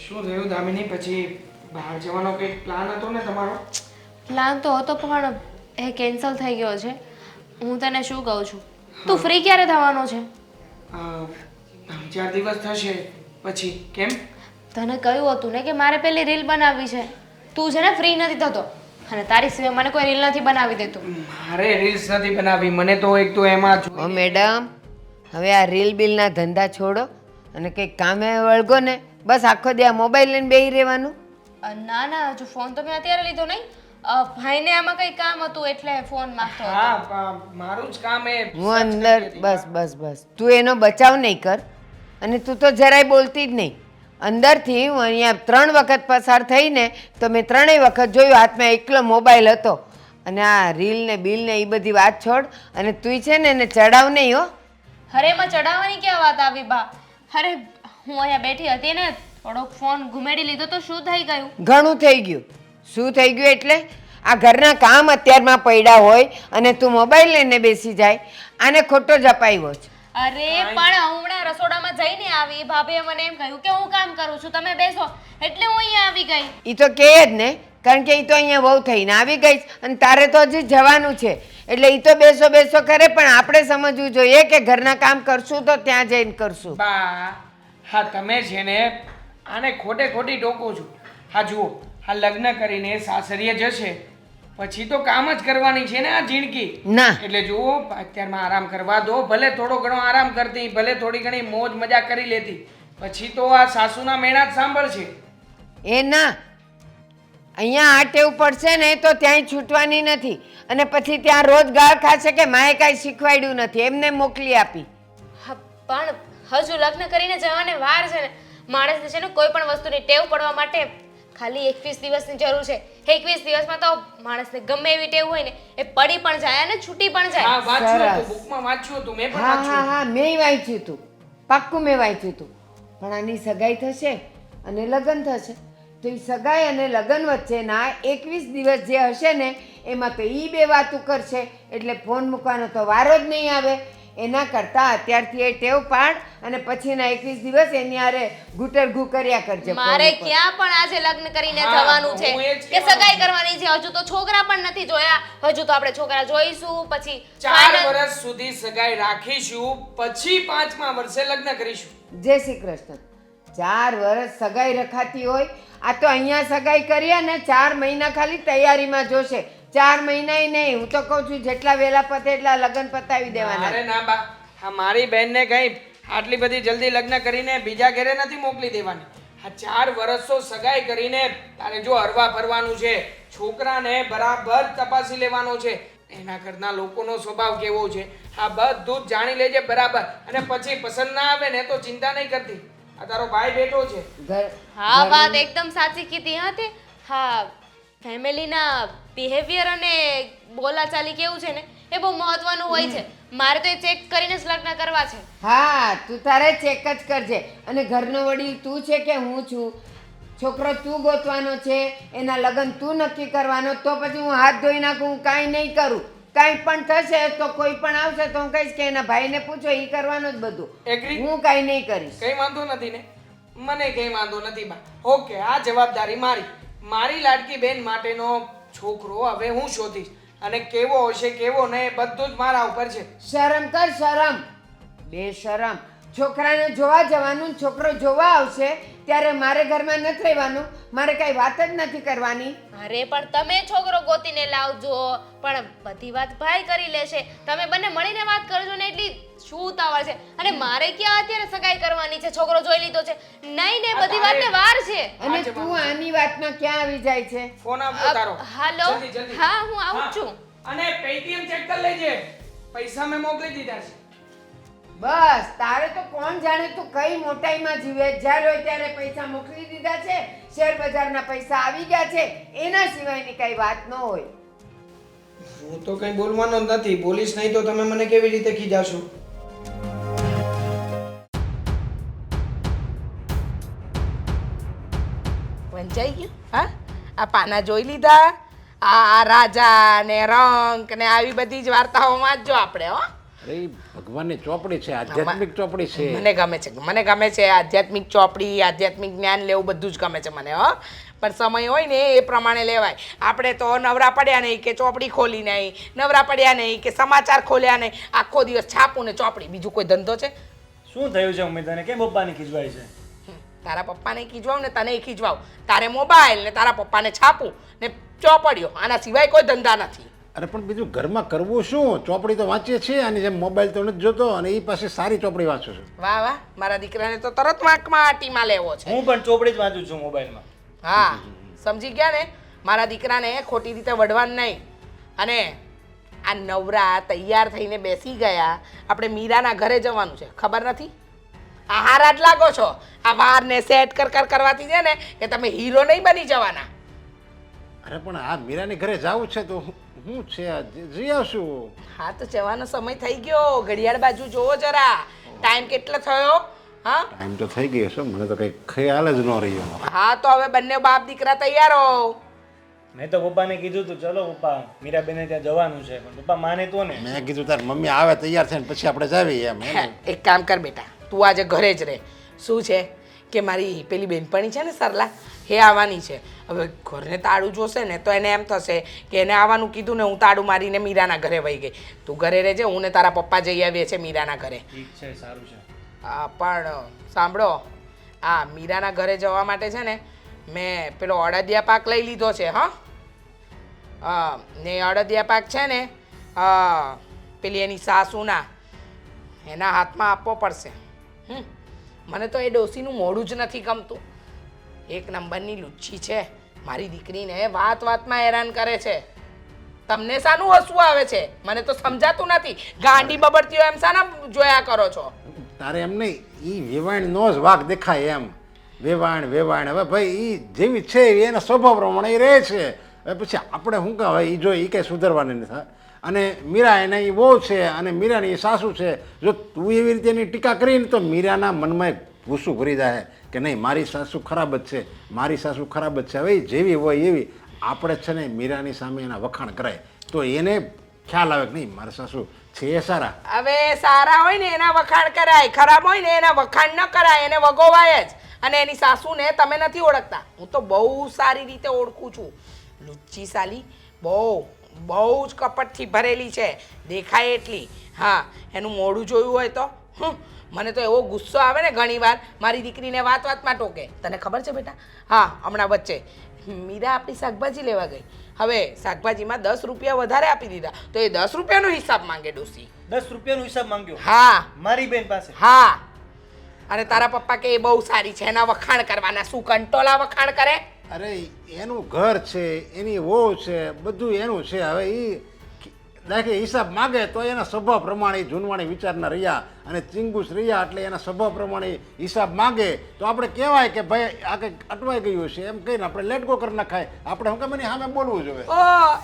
શું થયું દામિની? પછી બહાર જવાનો કંઈક પ્લાન હતો ને તમારો? પ્લાન તો હતો પણ એ કેન્સલ થઈ ગયો છે. હું તને શું કહું છું, તું ફ્રી ક્યારે થવાનો છે? 3-4 દિવસ થશે. પછી કેમ? તને કહ્યું હતું ને કે મારે પેલી રીલ બનાવવી છે. તું છે ને ફ્રી નથી થતો અને તારી સિવાય મને કોઈ રીલ નથી બનાવી દેતું. મારે રીલ્સ નથી બનાવી. મને તો એક તો એમાં ઓ મેડમ, હવે આ રીલ બિલના ધંધા છોડો અને કંઈક કામે વળગો ને. બસ આખો દી આ મોબાઈલ લઈને બેસી રહેવાનું. ના ના, હજુ ફોન તો મેં અત્યારે લીધો નહીં. ભાઈને આમાં કંઈ કામ હતું એટલે ફોન માંગતો હતો. હા, મારું જ કામ એ. હું અંદર બસ તું એનો બચાવ નહીં કર. અને તું તો જરાય બોલતી જ નહીં. અંદરથી હું અહીંયા 3 વખત પસાર થઈને તો મેં 3ય વખત જોયું હાથમાં એકલો મોબાઈલ હતો. અને આ રીલ ને બિલ ને એ બધી વાત છોડ અને તું છે ને એને ચડાવ નહીં હો. અરે એમાં ચડાવવાની ક્યાં વાત આવી બા? અરે હું અહીંયા બેઠી હતી ને થોડોક ફોન ઘુમેડી લીધો તો શું થઈ ગયું? ઘણું થઈ ગયું. શું થઈ ગયું એટલે આ ઘરના કામ અત્યારમાં પડ્યા હોય અને તું મોબાઈલ લઈને બેસી જાય. આને ખોટો જ અપાયો છે. અરે પણ હમણાં રસોડામાં જઈને આવી, ભાભીએ મને એમ કહ્યું કે હું કામ કરું છું, તમે બેસો, એટલે હું અહીંયા આવી ગઈ. એ તો કહે જ ને, કારણ કે એ તો અહીંયા વહુ થઈને આવી ગઈ અને તારે તો હજી જવાનું છે. એટલે એ તો બેસો બેસો કરે, પણ આપણે સમજવું જોઈએ કે ઘરના કામ કરશું તો ત્યાં જઈને કરશું. બા, હા તમે છે ને આને ખોટી ટોકો છો. હા જુઓ, આ લગ્ન કરીને સાસરીએ જશે પછી તો કામ જ કરવાની છે ને આ જિંદગી. ના, એટલે જુઓ અત્યારમાં આરામ કરવા દો. ભલે થોડો ઘણો આરામ કરતી, ભલે થોડી ઘણી મોજ મજા કરી લેતી, પછી તો આ સાસુના મેણા જ સાંભળશે. એ ના, અહીંયા આ ટેવ પડશે ને તો ત્યાંય છૂટવાની નથી. અને પછી ત્યાં રોજ ગાળ ખાશે કે માએ કાંઈ શીખવાડ્યું નથી, એમને મોકલી આપી. હા, પણ હજુ લગ્ન કરીને જવાને વાર છે ને. માણસને છે ને કોઈ પણ વસ્તુની ટેવ પડવા માટે ખાલી 21 દિવસની જરૂર છે. 21 દિવસમાં તો માણસને ગમે એવી ટેવ હોય ને એ પડી પણ જાય અને છૂટી પણ જાય. હા, વાંચ્યું સરસ. હતું, બુકમાં વાંચ્યું હતું, મેં પણ હા વાંચ્યું. હા મેં વાંચ્યું હતું, પાક્કું મેં વાંચ્યું હતું. પણ આની સગાઈ થશે અને લગ્ન થશે તો એ સગાઈ અને લગ્ન વચ્ચેના 21 દિવસ જે હશે ને એમાં તો એ બે વાતું કરશે એટલે ફોન મૂકવાનો તો વારો જ નહીં આવે. એના કરતાં અત્યારથી એ ટેવ પાડ અને પછીના 21 દિવસ એની હારે ગુટરગુ કર્યા કરજે. મારે ફોન ઉપર. ક્યાં પણ આજે લગ્ન કરીને હા, જવાનું છે હું એ જ કે કહેવાનું સગાઈ કરવાની છે. હજુ તો છોકરા પણ નથી જોયા. હજુ તો આપણે છોકરા જોઈશું પછી 4 final. વર્ષ સુધી સગાઈ રાખીશું, પછી 5મા વર્ષે લગ્ન કરીશું. જય શ્રી કૃષ્ણ. 4 વર્ષ સગાઈ રખાતી હોય, આ તો અહીંયા સગાઈ કરીએ ને 4 મહિના ખાલી તૈયારીમાં જોશે. 4 મહિનાય નહીં, હું તો કહું છું જેટલા વહેલા પતે એટલા લગ્ન પતાવી દેવાના. અરે ના બા, હા મારી બહેનને કઈ આટલી બધી જલ્દી લગ્ન કરીને બીજા ઘરે નથી મોકલી દેવાની. આ 4 વર્ષ તો સગાઈ કરીને તારે જો હરવા ફરવાનું છે, છોકરાને બરાબર તપાસી લેવાનો છે, એના ઘરના લોકોનો સ્વભાવ કેવો છે આ બધું જ જાણી લેજે બરાબર. અને પછી પસંદ ના આવે ને તો ચિંતા નહીં કરતી, આ તારો ભાઈ બેઠો છે. હા, વાત એકદમ સાચી કીધી. હા તે હા, ફેમિલીના બિહેવિયર અને બોલાચાલી કેવું છે ને એ બહુ મહત્વનું હોય છે. મારે તો એ ચેક કરીને જ લગ્ન કરવા છે. હા, તું તારે ચેક જ કરજે. અને ઘરનો વડીલ તું છે કે હું છું? છોકરો તું ગોતવાનો છે, એના લગ્ન તું નક્કી કરવાનો. તો પછી હું હાથ ધોઈ નાખું, હું કાંઈ નહીં કરું. કાંઈ પણ થશે તો કોઈ પણ આવશે તો હું કહીશ કે એના ભાઈને પૂછો, એ કરવાનું જ બધું. એગ્રી? હું કાંઈ નહીં કરીશ. કઈ વાંધો નથી ને? મને કઈ વાંધો નથી બા. ઓકે, આ જવાબદારી મારી લાડકી બેન માટેનો છોકરો હવે હું શોધીશ. અને કેવો હશે કેવો નહીં બધું જ મારા ઉપર છે. શરમ કર, શરમ. બેશરમ. છોકરાને જોવા જવાનું, છોકરો જોવા આવશે ત્યારે મારે ઘરમાં નથી રહેવાનું, મારે કાંઈ વાત જ નથી કરવાની. અરે પણ તમે છોકરો ગોતીને લાવજો, પણ બધી વાત ભાઈ કરી લેશે. તમે બંને મળીને વાત કરજો ને, એટલી શું ઉતાવળ છે? અને મારે ક્યાં અત્યારે સગાઈ કરવાની છે? છોકરો જોઈ લીધો છે. નહીં ને, બધી વાતને વાર છે. અને તું આની વાતમાં ક્યાં આવી જાય છે? ફોન આપજો તારો. હાલો. જલ્દી, જલ્દી. હા, હું આવું હા. છું. અને પેટીએમ ચેક કરી લેજે, પૈસા મેં મોકલી દીધા છે. બસ તારે તો કોણ જાણે તું કઈ મોટાઈમાં જીવે. જ્યારે હોય ત્યારે પૈસા મોકલી દીધા છે, શેર બજારના પૈસા આવી ગયા છે, એના સિવાયની કઈ વાત ન હોય. હું તો કઈ બોલવાનો જ નથી. બોલીશ નહીં તો તમે મને કેવી રીતે ખીજાશો? વંચાઈ ગયું? હા, આ પાના જોઈ લીધા? આ રાજા ને રંક ને આવી બધી જ વાર્તાઓ વાંચજો આપણે. હો, એ ભગવાનની ચોપડી છે, આધ્યાત્મિક ચોપડી છે. મને ગમે છે આધ્યાત્મિક ચોપડી, આધ્યાત્મિક જ્ઞાન લેવું બધું જ ગમે છે મને. પણ સમય હોય ને એ પ્રમાણે લેવાય. આપણે તો નવરા પડ્યા નહીં કે ચોપડી ખોલી નહીં, નવરા પડ્યા નહીં કે સમાચાર ખોલ્યા નહીં, આખો દિવસ છાપું ને ચોપડી, બીજું કોઈ ધંધો છે? શું થયું છે મમ્મી તને? કેમ પપ્પાને ખીજવાય છે? તારા પપ્પાને ખીજવાવ ને તને ખીજવાવ. તારે મોબાઈલ ને તારા પપ્પાને છાપું ને ચોપડીઓ, આના સિવાય કોઈ ધંધા નથી. અરે પણ બીજું ઘરમાં કરવું શું? ચોપડી તો વાંચીએ છીએ અને જેમ મોબાઈલ તો નથી જોતો, અને એ પાસે સારી ચોપડી વાંચું છું. વાહ વાહ, મારા દીકરાને તો તરત વાંકમાં આટીમાં લેવો છે. હું પણ ચોપડી જ વાંચું છું મોબાઈલમાં. હા, સમજી ગયા ને? મારા દીકરાને ખોટી રીતે વઢવાનું નહીં. અને આ નવરા તૈયાર થઈને બેસી ગયા, આપણે મીરાના ઘરે જવાનું છે, ખબર નથી? આ હારા જ લાગો છો. આ વારને સેટ કરવાથી છે ને કે તમે હીરો નહીં બની જવાના. અરે પણ આ મીરાની ઘરે જવું છે તો હું છે, જઈ આવશું. હા તો જવાનો સમય થઈ ગયો. ઘડિયાળ બાજુ જોવો જરા, ટાઈમ કેટલો થયો? હા, ટાઈમ તો થઈ ગયો છે, મને તો કંઈ ખ્યાલ જ ન રહ્યો. હા તો હવે બંને બાપ દીકરા તૈયાર હો. મેં તો પપ્પાને કીધું તું ચલો પપ્પા મીરાબેને ત્યાં જવાનું છે, પણ પપ્પા માને તો ને. મેં કીધું તાર મમ્મી આવે તૈયાર થઈને પછી આપણે જાવીએ એમ. એક કામ કર બેટા, તું આજે ઘરે જ રહે. શું છે કે મારી પેલી બેનપણી છે ને સરલા, એ આવવાની છે. હવે ઘરને તાળું જોશે ને તો એને એમ થશે કે એને આવવાનું કીધું ને હું તાળું મારીને મીરાના ઘરે વહી ગઈ. તું ઘરે રહેજે, હું ને તારા પપ્પા જઈ આવીએ છીએ મીરાના ઘરે. ઠીક છે, સારું છે. પણ સાંભળો, આ મીરાના ઘરે જવા માટે છે ને મેં પેલો અડદિયા પાક લઈ લીધો છે. ને અડદિયા પાક છે ને પેલી એની સાસુના એના હાથમાં આપવો પડશે. મને તો એ ડોસીનું મોઢું જ નથી ગમતું. એક નંબરની લુચ્છી છે. મારી દીકરીને વાત વાતમાં હેરાન કરે છે. તમને શાનું હસવું આવે છે? મને તો સમજાતું નથી. ગાંડી બબડતી હોય એમ શાના જોયા કરો છો? તારે એમ નહીં, એ વેવાણનો જ વાઘ દેખાય એમ. વેવાણ હવે ભાઈ એ જેવી છે એના સ્વભાવ પ્રમાણે એ રહે છે. હવે પછી આપણે શું કહેવાય, એ જો એ કંઈ સુધારવાની નથી. અને મીરા એના એ બહુ છે અને મીરાની એ સાસુ છે. જો તું એવી રીતે એની ટીકા કરીને તો મીરાના મનમાં એક ભૂસું ભરી જાય કે નહીં મારી સાસુ ખરાબ જ છે, મારી સાસુ ખરાબ જ છે. હવે જેવી હોય એવી આપણે છે ને મીરાની સામે એના વખાણ કરાય તો એને ખ્યાલ આવે કે નહીં મારા સાસુ છે એ સારા. હવે સારા હોય ને એના વખાણ કરાય, ખરાબ હોય ને એના વખાણ ન કરાય, એને વગોવાય જ. અને એની સાસુને તમે નથી ઓળખતા, હું તો બહુ સારી રીતે ઓળખું છું. લુચ્ચી સાલી બહુ જ કપટથી ભરેલી છે, દેખાય એટલી. હા, એનું મોઢું જોયું હોય તો મને તો એવો ગુસ્સો આવે ને ઘણીવાર મારી દીકરીને વાતમાં ટોકે. તને ખબર છે બેટા? હા, હમણાં વચ્ચે મીરા આપણી શાકભાજી લેવા ગઈ. હવે શાકભાજીમાં 10 રૂપિયા વધારે આપી દીધા તો એ 10 રૂપિયાનો હિસાબ માંગે ડોસી. 10 રૂપિયાનો હિસાબ માંગ્યો? હા, મારી બેન પાસે? હા. અને તારા પપ્પા કે એ બહુ સારી છે, એના વખાણ કરવાના. શું કંટોલા વખાણ કરે? અરે એનું ઘર છે, એની વહુ છે, બધું એનું છે. હવે એ દાખલે હિસાબ માગે તો એના સ્વભાવ પ્રમાણે જૂનવાણી વિચારના રહ્યા અને ચિંગુસ રહ્યા, એટલે એના સ્વભાવ પ્રમાણે હિસાબ માગે તો આપણે કહેવાય કે ભાઈ આ કંઈક અટવાઈ ગયું છે એમ કહીને આપણે લેટ ગો કરી નાખાય. આપણે હું કેમ એની સામે બોલવું જોઈએ?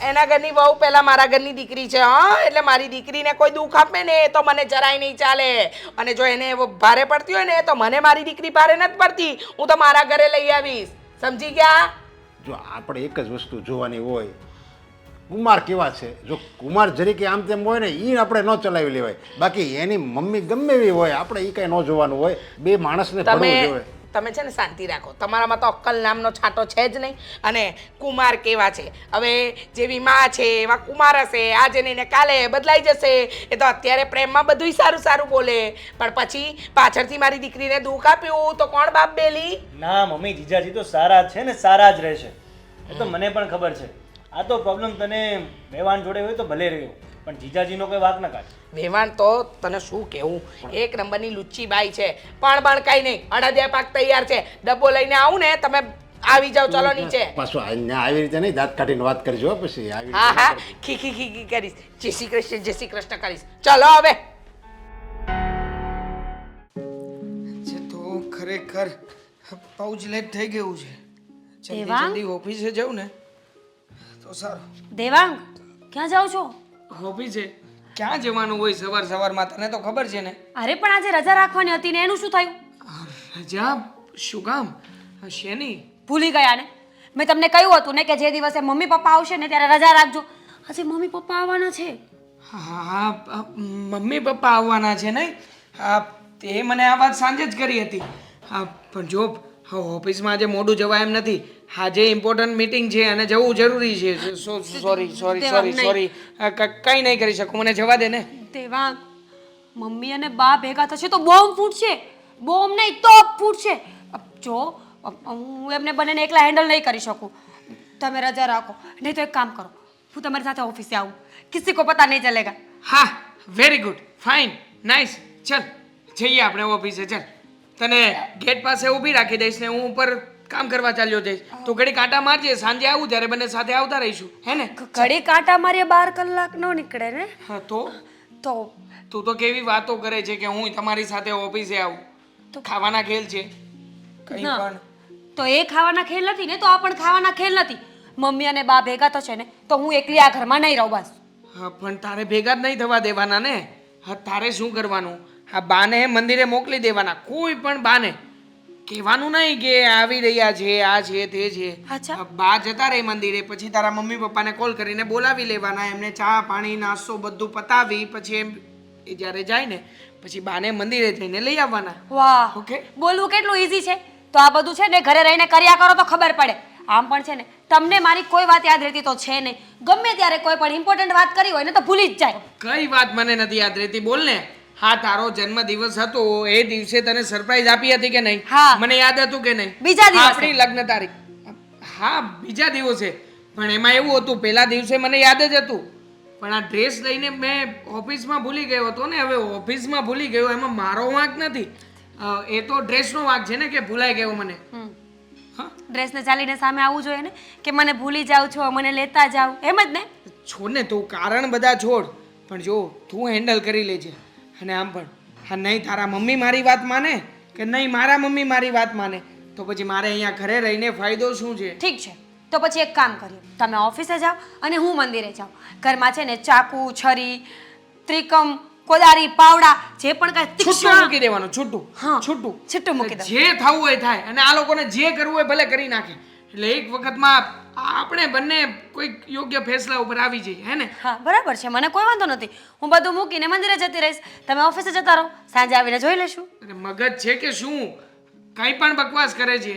એના ઘરની વહુ પેલા મારા ઘરની દીકરી છે. એટલે મારી દીકરીને કોઈ દુઃખ આપે ને તો મને જરાય નહીં ચાલે. અને જો એને ભારે પડતી હોય ને તો મને મારી દીકરી ભારે નથી પડતી. હું તો મારા ઘરે લઈ આવીશ. સમજી ગયા? જો આપણે એક જ વસ્તુ જોવાની હોય, કુમાર કેવા છે. જો કુમાર જરીકે આમ તેમ હોય ને એ આપણે ન ચલાવી લેવાય. બાકી એની મમ્મી ગમે એવી હોય આપણે એ કંઈ ન જોવાનું હોય. બે માણસને ભણવું જોઈએ. તમે છે ને શાંતિ રાખો. તમારામાં તો અક્કલ નામનો છાંટો છે જ નહીં. અને કુમાર કેવા છે, હવે જેવી માં છે એવા કુમાર હશે. આજે નહીં ને કાલે બદલાઈ જશે. એ તો અત્યારે પ્રેમમાં બધું સારું સારું બોલે, પણ પછી પાછળથી મારી દીકરીને દુઃખ આપ્યું તો કોણ બાપ બેલી? ના મમ્મી, જીજાજી તો સારા જ છે ને, સારા જ રહેશે. એ તો મને પણ ખબર છે. આ તો પ્રોબ્લેમ તને વેવાણ જોડે હોય તો ભલે રહ્યો, પણ જીજાજીનો કોઈ વાક ન કાઢ. વેવાણ તો તને શું કહેવું, એક નંબરની લુચ્ચી બાઈ છે. પણ કાંઈ નહીં, અડદિયા પાક તૈયાર છે. ડબ્બો લઈને આવું ને તમે આવી જાઓ. ચલો નીચે. પાછું આવી રીતે નહીં દાંત કાઢીને વાત કરજો પછી. હા, ખી કરીશ. જય શ્રી કૃષ્ણ કરીશ. ચલો હવે. તો ખરેખર બહુ જ લેટ થઈ ગયું છે. દેવાંગ? જલ્દી ઓફિસે જાઉં ને તો સારું. દેવાંગ, ક્યાં જાઓ છો? ઓફિસે ક્યાં જવાનું હોય સવારમાં? તને તો ખબર છે ને. અરે પણ આજે રજા રાખવાની હતી ને, એનું શું થયું? રજા? શું કામ? શેની? ભૂલી ગયા ને? મેં તમને કહ્યું હતું ને કે જે દિવસે મમ્મી પપ્પા આવશે ને ત્યારે રજા રાખજો. આજે મમ્મી પપ્પા આવવાના છે. હા મમ્મી પપ્પા આવવાના છે નહીં હા તે મને આ વાત સાંજે જ કરી હતી હા પણ જો ઓફિસમાં આજે મોડું જવાય એમ નથી આજે ઇમ્પોર્ટન્ટ મીટિંગ છે અને જવું જરૂરી છે સોરી કંઈ નહીં કરી શકું મને જવા દે ને દેવાંગ મમ્મી અને બા ભેગા થશે તો બોમ્બ ફૂટશે બોમ્બ નહીં તો ફૂટશે જો હું એમને બંનેને એકલા હેન્ડલ નહીં કરી શકું તમે રજા રાખો નહીં તો એક કામ કરો હું તમારી સાથે ઓફિસે આવું કિસી કો પતા નહીં ચલેગા હા વેરી ગુડ ફાઇન નાઇસ ચલ જઈએ આપણે ઓફિસે ચલ તને ગેટ પાસે ઊભી રાખી દઈશ ને હું ઉપર કામ કરવા ચાલ્યો જઈશ તો ઘડી કાંટા મારજે સાંજે આવું ત્યારે બંને સાથે આવતા રહીશું હે ને ઘડી કાંટા મારીએ 12 કલાક નો નીકળે ને હા તો તો તું તો કેવી વાતો કરે છે કે હું તમારી સાથે ઓફિસે આવું તો ખાવાના ખેલ છે કંઈ ના. પણ તો એ ખાવાના ખેલ નથી ને તો આ પણ ખાવાના ખેલ નથી મમ્મી અને બા ભેગા થશે ને તો હું એકલી આ ઘરમાં નહીં રહું બસ હા પણ તારે ભેગા જ નહીં થવા દેવાના ને હા તારે શું કરવાનું હા બાને મંદિરે મોકલી દેવાના કોઈ પણ બાને કહેવાનું નહીં કે આવી રહ્યા છે આ છે તે છે અચ્છા. હા, બા જતા રહે મંદિરે પછી તારા મમ્મી પપ્પાને કોલ કરીને બોલાવી લેવાના એમને ચા પાણી નાસ્તો બધું પતાવી પછી એમ એ જ્યારે જાય ને પછી બાને મંદિરે જઈને લઈ આવવાના વાહ ઓકે બોલવું કેટલું ઈઝી છે તો આ બધું છે ને ઘરે રહીને કર્યા કરો તો ખબર પડે આમ પણ છે ને તમને મારી કોઈ વાત યાદ રહેતી તો છે નહીં ગમે ત્યારે કોઈ પણ ઇમ્પોર્ટન્ટ વાત કરી હોય ને તો ભૂલી જ જાય કઈ વાત મને નથી યાદ રહેતી બોલ ને હા તારો જન્મ દિવસ હતો એ દિવસે તને સરપ્રાઈઝ આપી હતી કે નહીં હા. મને યાદ હતું કે નહીં બીજા દિવસે. આપણી લગ્ન તારીખ હા બીજા દિવસે પણ એમાં એવું હતું પહેલા દિવસે મને યાદ જ હતું પણ આ ડ્રેસ લઈને મેં ઓફિસમાં ભૂલી ગયો હતો ને હવે ઓફિસમાં ભૂલી ગયો એમાં મારો વાંક નથી એ તો ડ્રેસનો વાંક છે ને કે ભૂલાઈ ગયો મને હા ડ્રેસને ચાલીને સામે આવવું જોઈએ ને કે મને ભૂલી જાવ છો મને લેતા જાવ એમ જ ને છોડ ને તું કારણ બધા છોડ પણ જો તું હેન્ડલ કરી લેજે અને આમ પણ હા નહીં તારા મમ્મી મારી વાત માને કે નહીં મારા મમ્મી મારી વાત માને તો પછી મારે અહીંયા ઘરે રહીને ફાયદો શું છે ઠીક છે તો પછી એક કામ કરીએ તમે ઓફિસે જાઓ અને હું મંદિરે જાઉં ઘરમાં છે ને ચાકુ છરી ત્રિકમ કોદારી પાવડા જે પણ કાંઈ છૂટું તીક્ષ્ણ મૂકી દેવાનું છૂટું હા. છૂટું છૂટું મૂકી દો જે થવું હોય થાય અને આ લોકોને જે કરવું હોય ભલે કરી નાખે એટલે એક વખતમાં આપણે બંને કોઈક યોગ્ય ફેસલા ઉપર આવી જઈએ હે ને હા બરાબર છે મને કોઈ વાંધો નથી હું બધું મૂકીને મંદિરે જતી રહીશ તમે ઓફિસે જતા રહો સાંજે આવીને જોઈ લેશું અને મગજ છે કે શું કંઈ પણ બકવાસ કરે છે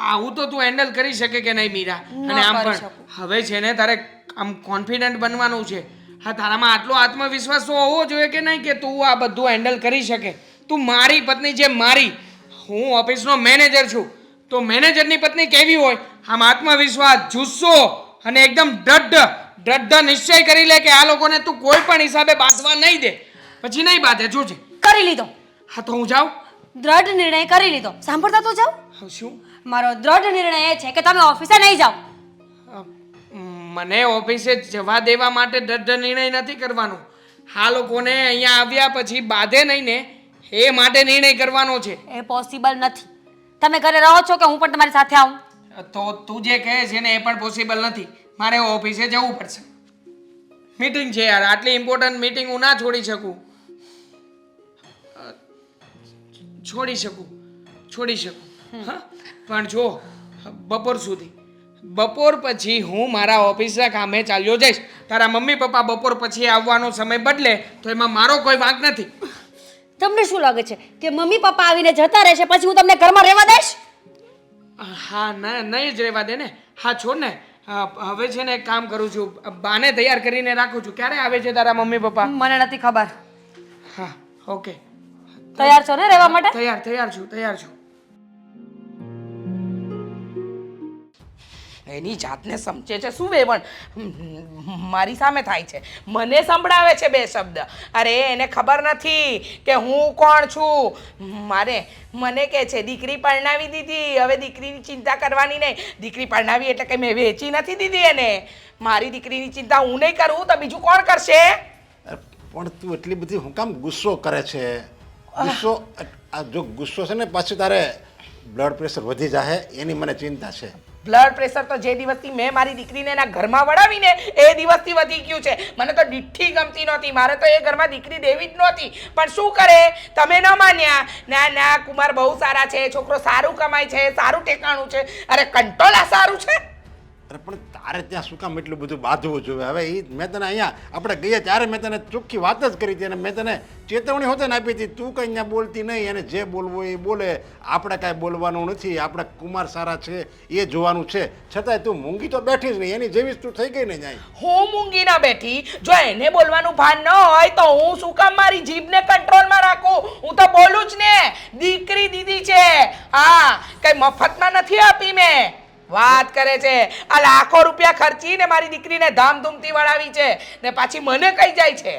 આવું તો તું હેન્ડલ કરી શકે કે નહીં મીરા ન અને આમ કરી પણ હવે છે ને તારે આમ કોન્ફિડન્ટ બનવાનું છે હા તારામાં આટલો આત્મવિશ્વાસ તો હોવો જોઈએ કે નહીં કે તું આ બધું હેન્ડલ કરી શકે તું મારી પત્ની જે મારી હું ઓફિસનો મેનેજર છું તો મેનેજરની પત્ની કેવી હોય આમ આત્મવિશ્વાસ જુસ્સો અને એકદમ દ્રઢ નિશ્ચય કરી લે કે આ લોકોને તું કોઈ પણ હિસાબે બાંધવા નહીં દે પછી નહીં બાંધે જોજે કરી લીધો હા તો હું જાઉં દ્રઢ નિર્ણય કરી લીધો સાંભળતા તો જાઓ હા, શું મારો દ્રઢ નિર્ણય એ છે કે તમે ઓફિસે નહીં જાઓ મને ઓફિસે જવા દેવા માટે દ્રઢ નિર્ણય નથી કરવાનો આ લોકોને અહીંયા આવ્યા પછી બાંધે નહીં ને એ માટે નિર્ણય કરવાનો છે એ પોસિબલ નથી તમે ઘરે રહો છો કે હું પણ તમારી સાથે આવું તો તું જે કહે છે ને એ પણ પોસિબલ નથી મારે ઓફિસે જવું પડશે મીટિંગ છે યાર આટલી ઇમ્પોર્ટન્ટ મીટિંગ હું ના છોડી શકું છોડી શકું હા પણ જો બપોર પછી હું મારા ઓફિસના કામે ચાલ્યો જઈશ તારા મમ્મી પપ્પા બપોર પછી આવવાનો સમય બદલે તો એમાં મારો કોઈ વાંક નથી તમને શું લાગે છે કે મમ્મી પપ્પા આવીને જતા રહેશે પછી હું તમને ઘરમાં રહેવા દઈશ હા ના નહીં જ રહેવા દે ને હા છોડ ને હવે છે ને એક કામ કરું છું બાને તૈયાર કરીને રાખું છું ક્યારે આવે છે તારા મમ્મી પપ્પા મને નથી ખબર હા ઓકે તૈયાર છો ને રહેવા માટે તૈયાર છું એની જાતને સમજે છે શું વેવણ મારી સામે થાય છે મને સંભળાવે છે બે શબ્દ અરે એને ખબર નથી કે હું કોણ છું મને કહે છે દીકરી પરણાવી દીધી હવે દીકરીની ચિંતા કરવાની નહીં દીકરી પરણાવી એટલે કે મેં વેચી નથી દીધી એને મારી દીકરીની ચિંતા હું નહીં કરું તો બીજું કોણ કરશે પણ તું એટલી બધી હું કામ ગુસ્સો કરે છે ગુસ્સો જો ગુસ્સો છે ને પાછું તારે બ્લડ પ્રેશર વધી જાય એની મને ચિંતા છે બ્લડ પ્રેશર તો જે દિવસથી મેં મારી દીકરીને એના ઘરમાં વળાવીને એ દિવસથી વધી ગયું છે મને તો ડીઠી ગમતી નહોતી મારે તો એ ઘરમાં દીકરી દેવી જ નહોતી પણ શું કરે તમે ન માન્યા ના કુમાર બહુ સારા છે છોકરો સારું કમાય છે સારું ઠેકાણું છે અરે કંટોલા સારું છે અરે પણ તારે ત્યાં શું કામ એટલું બધું બાંધવું જોઈએ? હવે એ મેં તને અહીંયા આપણે ગયા ત્યારે મેં તને ચોખ્ખી વાત જ કરી હતી અને મેં તને ચેતવણી હોતે ને આપી હતી, તું કંઈ અહીંયા બોલતી નહીં અને જે બોલવું એ બોલે, આપણે કાંઈ બોલવાનું નથી, આપણે કુમાર સારા છે એ જોવાનું છે. છતાંય તું મૂંગી તો બેઠી જ નહીં, એની જેવી જ તું થઈ ગઈ ને જાય. હું મૂંગી ના બેઠી. જો એને બોલવાનું ભાન ન હોય તો હું શું કામ મારી જીભને કંટ્રોલમાં રાખું? હું તો બોલું જ ને. દીકરી દીદી છે, હા, કઈ મફતમાં નથી આપી મેં. વાત કરે છે આ લાખો રૂપિયા ખર્ચીને મારી દીકરીને ધામધૂમથી વળાવી છે ને પાછી મને કઈ જાય છે.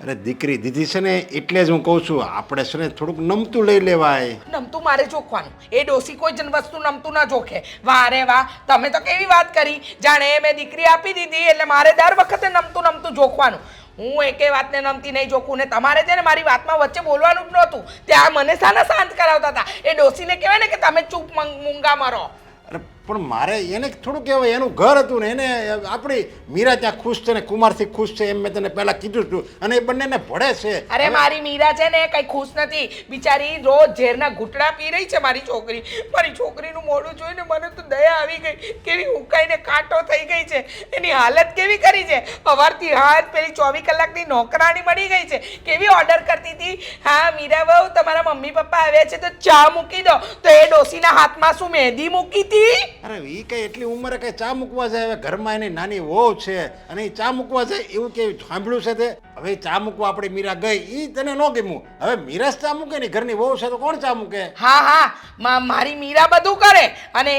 અરે દીકરી દીધી છે ને એટલે જ હું કહું છું, આપણે છે ને થોડુંક નમતું લઈ લેવાય. નમતું મારે જોખવાનું. એ ડોસી કોઈ જ વસ્તુ નમતું ના જોખે. વાહ રે વાહ, તમે તો કેવી વાત કરી, જાણે મેં દીકરી આપી દીધી એટલે મારે દર વખતે નમતું નમતું જોખવાનું. હું એકે વાતને નમતી નહીં જોખું ને તમારે છે ને મારી વાતમાં વચ્ચે બોલવાનું જ નહોતું. ત્યાં મને સાના શાંત કરાવતા હતા. એ ડોસીને કહેવાય ને કે તમે ચૂપ મૂંગા મારો. અરે પણ મારે એને થોડું કહેવાય, એનું ઘર હતું ને એને આપણી મીરા ત્યાં ખુશ છે ને કુમારથી ખુશ છે એમ મેં તને પહેલાં કીધું હતું અને એ બંનેને ભળે છે. અરે મારી મીરા છે ને કઈ ખુશ નથી. બિચારી રોજ ઝેરના ઘૂંટડા પી રહી છે મારી છોકરી. મારી છોકરીનું મોઢું જોઈને મને તો દયા આવી ગઈ. કેવી ઉકાઈને કાંટો થઈ ગઈ છે. એની હાલત કેવી કરી છે. સવારથી હાથ પેલી 24 કલાકની નોકરાણી મળી ગઈ છે. કેવી ઓર્ડર કરતી હતી, હા મીરા બહુ તમારા મમ્મી પપ્પા આવ્યા છે તો ચા મૂકી દો, તો એ ડોસીના હાથમાં શું મહેંદી મૂકી હતી? અરે એ કઈ એટલી ઉંમરે કઈ ચા મૂકવા જાય? હવે ઘરમાં એની નાની વહુ છે અને એ ચા મૂકવા જાય એવું કેવું સાંભળ્યું છે તે? હવે ચા મૂકવા આપણે મીરા ગઈ એ તને ન ગમ્યું. હવે મીરા જ ચા મૂકે ને, ઘરની વહુ છે તો કોણ ચા મૂકે? હા હા, મારી મીરા બધું કરે અને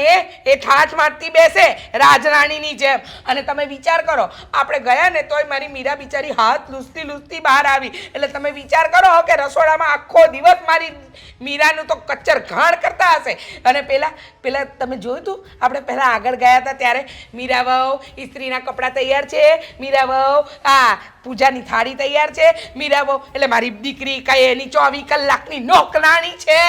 એ ઠાઠ મારતી બેસે રાજરાણીની જેમ. અને તમે વિચાર કરો, આપણે ગયા ને તોય મારી મીરા બિચારી હાથ લૂસતી લૂસતી બહાર આવી. એટલે તમે વિચાર કરો કે રસોડામાં આખો દિવસ મારી મીરાનું તો કચ્ચર ઘાણ કરતા હશે. અને પેલા તમે જોયું હતું આપણે પહેલા આગળ ગયા હતા ત્યારે મીરા વહુ ઇસ્ત્રીના કપડાં તૈયાર છે, મીરા વહુ પૂજાની થાળી તૈયાર છે, મીરા વહુ એટલે મારી દીકરી કઈ એની 24 કલાકની નોકરાણી છે.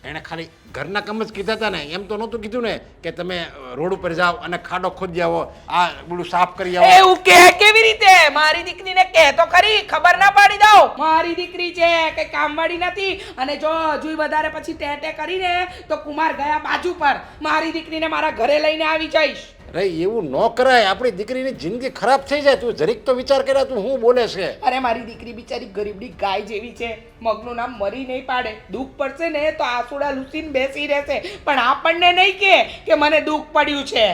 એણે ખાલી ઘરના કામ જ કીધા હતા ને, એમ તો નહોતું કીધું ને કે તમે રોડ ઉપર જાઓ અને ખાડો ખોદી આવો, આ બધું સાફ કરી આવો. એવું કે કેવી રીતે? મારી દીકરીને કહે તો ખરી, ખબર ના પાડી દઉં. મારી દીકરી છે કે કામવાળી નથી. અને જો હજુ વધારે પછી ટેટે કરીને તો કુમાર ગયા બાજુ પર. મારી દીકરીને મારા ઘરે લઈને આવી જઈશ. અરે એવું ન કરાય, આપણી દીકરીની જિંદગી ખરાબ થઈ જાય. તું જરીક તો વિચાર કર્યા, તું શું બોલે છે? અરે મારી દીકરી બિચારી ગરીબડી ગાય જેવી છે. મગનું નામ મરી નહીં પાડે. દુઃખ પડશે ને તો આસુડા લૂસીને બેસી રહેશે, પણ આપણને નહીં કે મને દુઃખ પડ્યું છે.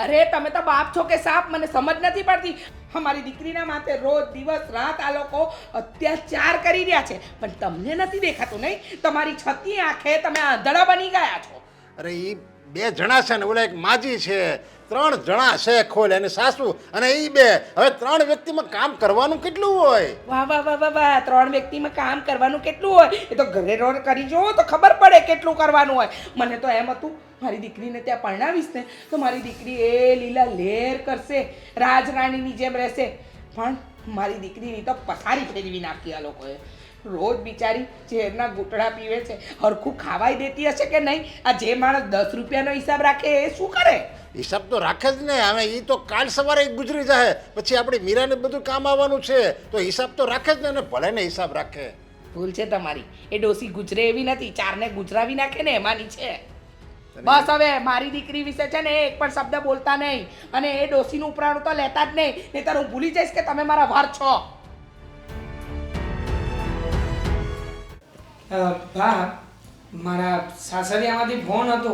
અરે તમે તો બાપ છો કે સાપ, મને સમજ નથી પડતી. અમારી દીકરીના માથે રોજ દિવસ રાત આ લોકો અત્યાચાર કરી રહ્યા છે, પણ તમને નથી દેખાતું નહીં? તમારી છતી આંખે તમે આંધળા બની ગયા છો. અરે એ 2 જણા છે ને, ઓલા એક માજી છે, 3 જણા છે ખોલ અને સાસુ અને એ 2. હવે 3 વ્યક્તિમાં કામ કરવાનું કેટલું હોય? વાહ વાહ વાહ વાહ વાહ, 3 વ્યક્તિમાં કામ કરવાનું કેટલું હોય? એ તો ઘરે રોડ કરી જોવો તો ખબર પડે કેટલું કરવાનું હોય. મને તો એમ હતું મારી દીકરીને ત્યાં પરણાવીશ ને તો મારી દીકરી એ લીલા લેર કરશે, રાજરાણીની જેમ રહેશે. પણ મારી દીકરીની તો પથારી ફેરવી નાખી આ લોકોએ. રોજ બિચારી ઝેરના ઘૂંટડા પીવે છે. હરખું ખાવાય દેતી હશે કે નહીં? આ જે માણસ 10 રૂપિયાનો હિસાબ રાખે એ શું કરે? હિસાબ તો રાખે જ ને. હવે એ તો કાલ સવારે ગુજરી જાય, પછી આપણી મીરાને બધું કામ આવવાનું છે તો હિસાબ તો રાખે જ ને. અને ભલે ને હિસાબ રાખે. ભૂલ છે તમારી. એ ડોસી ગુજરે એવી નથી, 4ને ગુજરાવી નાખે ને એમાંની છે. બસ હવે મારી દીકરી વિશે છે ને એક પણ શબ્દ બોલતા નહીં અને એ ડોસીનું ઉપરાણું તો લેતા જ નહીં, નહીંતર હું ભૂલી જઈશ કે તમે મારા વર છો. બા, મારા સાસરિયામાંથી ફોન હતો,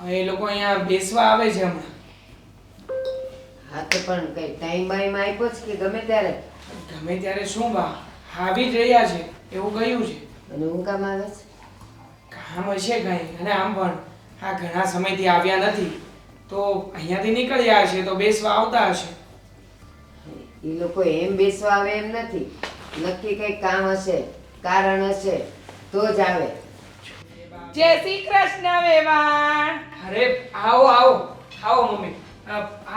એ લોકો અહીંયા બેસવા આવે છે હમણાં. હા તો પણ કઈ ટાઈમ બાઈમ આપ્યો છે કે ગમે ત્યારે? ગમે ત્યારે શું બા, આવી જ રહ્યા છે એવું કહ્યું છે. અને હું કામ આવે છે? કામ હશે કંઈ. અને આમ પણ આ ઘણા સમયથી આવ્યા નથી તો અહીંયાથી નીકળ્યા હશે તો બેસવા આવતા હશે. એ લોકો એમ બેસવા આવે એમ નથી, નક્કી કઈ કામ હશે, કારણ હશે તો જ આવે. જય શ્રી કૃષ્ણ વેવાણ. અરે આવો આવો આવો મમ્મી,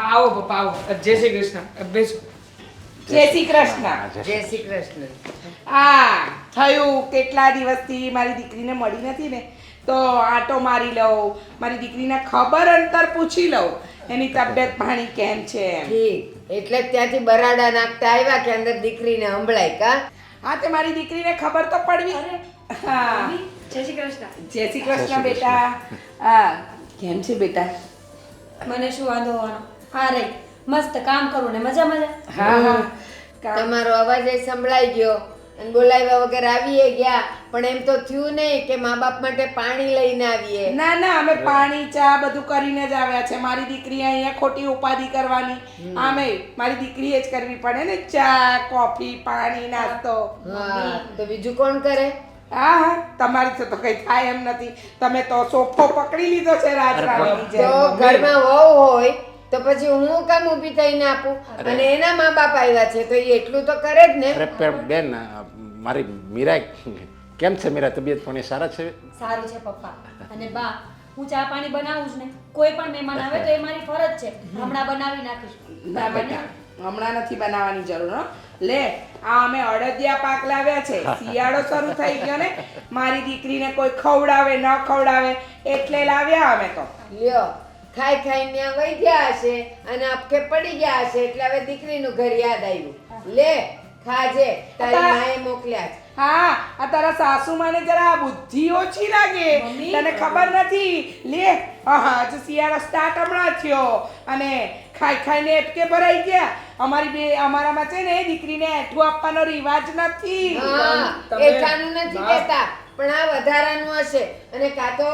આવો પપ્પા આવો. જય શ્રી કૃષ્ણ, બેસો. જય શ્રી કૃષ્ણ. જય શ્રી કૃષ્ણ. થયું કેટલા દિવસથી મારી દીકરીને મળી નથી ને તો આટો મારી લઉં, મારી દીકરીને ખબર અંતર પૂછી લઉં એની તબિયત પાણી કેમ છે. ઠીક, એટલે જ ત્યાંથી બરાડા નાખતા આવ્યા કે અંદર દીકરીને સંભળાય કા? હા તે મારી દીકરીને ખબર તો પડવી. હા જય શ્રી કૃષ્ણ. જય શ્રી કૃષ્ણ બેટા. હા કેમ છે બેટા? મને શું વાંધો હોવાનો? હા રે, મસ્ત કામ કરું ને મજા મજા. હા હા તમારો અવાજ એ સંભળાઈ ગયો અને બોલાવ્યા વગર આવીએ ગયા, પણ એમ તો થયું નહીં કે મા બાપ માટે પાણી લઈને આવીએ. ના ના, અમે પાણી ચા બધું કરીને જ આવ્યા છે. મારી દીકરી અહીંયા ખોટી ઉપાધિ કરવાની, આમે મારી દીકરીએ જ કરવી પડે ને, ચા કોફી પાણી નાસ્તો. હા, તો બીજું કોણ કરે? હા હા, તમારી તો કઈ થાય એમ નથી. તમે તો સોફો પકડી લીધો છે રાજરાણીની તો જેમ. ઘરમાં વહુ હોય તો પછી હું કામ ઊભી થઈને આપું? અને એના મા બાપ આવ્યા છે તો એ એટલું તો કરે જ ને. અરે બેન, મારી મીરા કેમ છે? મીરા તબિયત પાણી સારા છે? સારું છે પપ્પા. અને બા, હું ચા પાણી બનાવું જ ને. કોઈ પણ મહેમાન આવે તો એ મારી ફરજ છે. હમણાં બનાવી નાખીશ. ના બેટા, હમણાં નથી બનાવવાની જરૂર હો. લે, આ અમે અડદિયા પાક લાવ્યા છે. શિયાળો શરૂ થઈ ગયો ને, મારી દીકરીને કોઈ ખવડાવે ન ખવડાવે એટલે લાવ્યા અમે તો. લ્યો, ખાઈ ખાઈને ત્યાં વહી ગયા હશે અને અપકે પડી ગયા હશે એટલે હવે દીકરીનું ઘર યાદ આવ્યું. લે ખાજે, તારી માએ મોકલ્યા છે. હા, આ તારા સાસુમાને જરા બુદ્ધિ ઓછી લાગે, તને ખબર નથી. લે, હા, હજુ શિયાળો સ્ટાર્ટ હમણાં થયો અને ખાઈ ખાઈને એટકે ભરાઈ ગયા. અમારામાં છે ને દીકરીને એઠું આપવાનો રિવાજ નથી. હા, એઠાનું નથી કહેતા, પણ આ વધારાનું હશે. અને કાં તો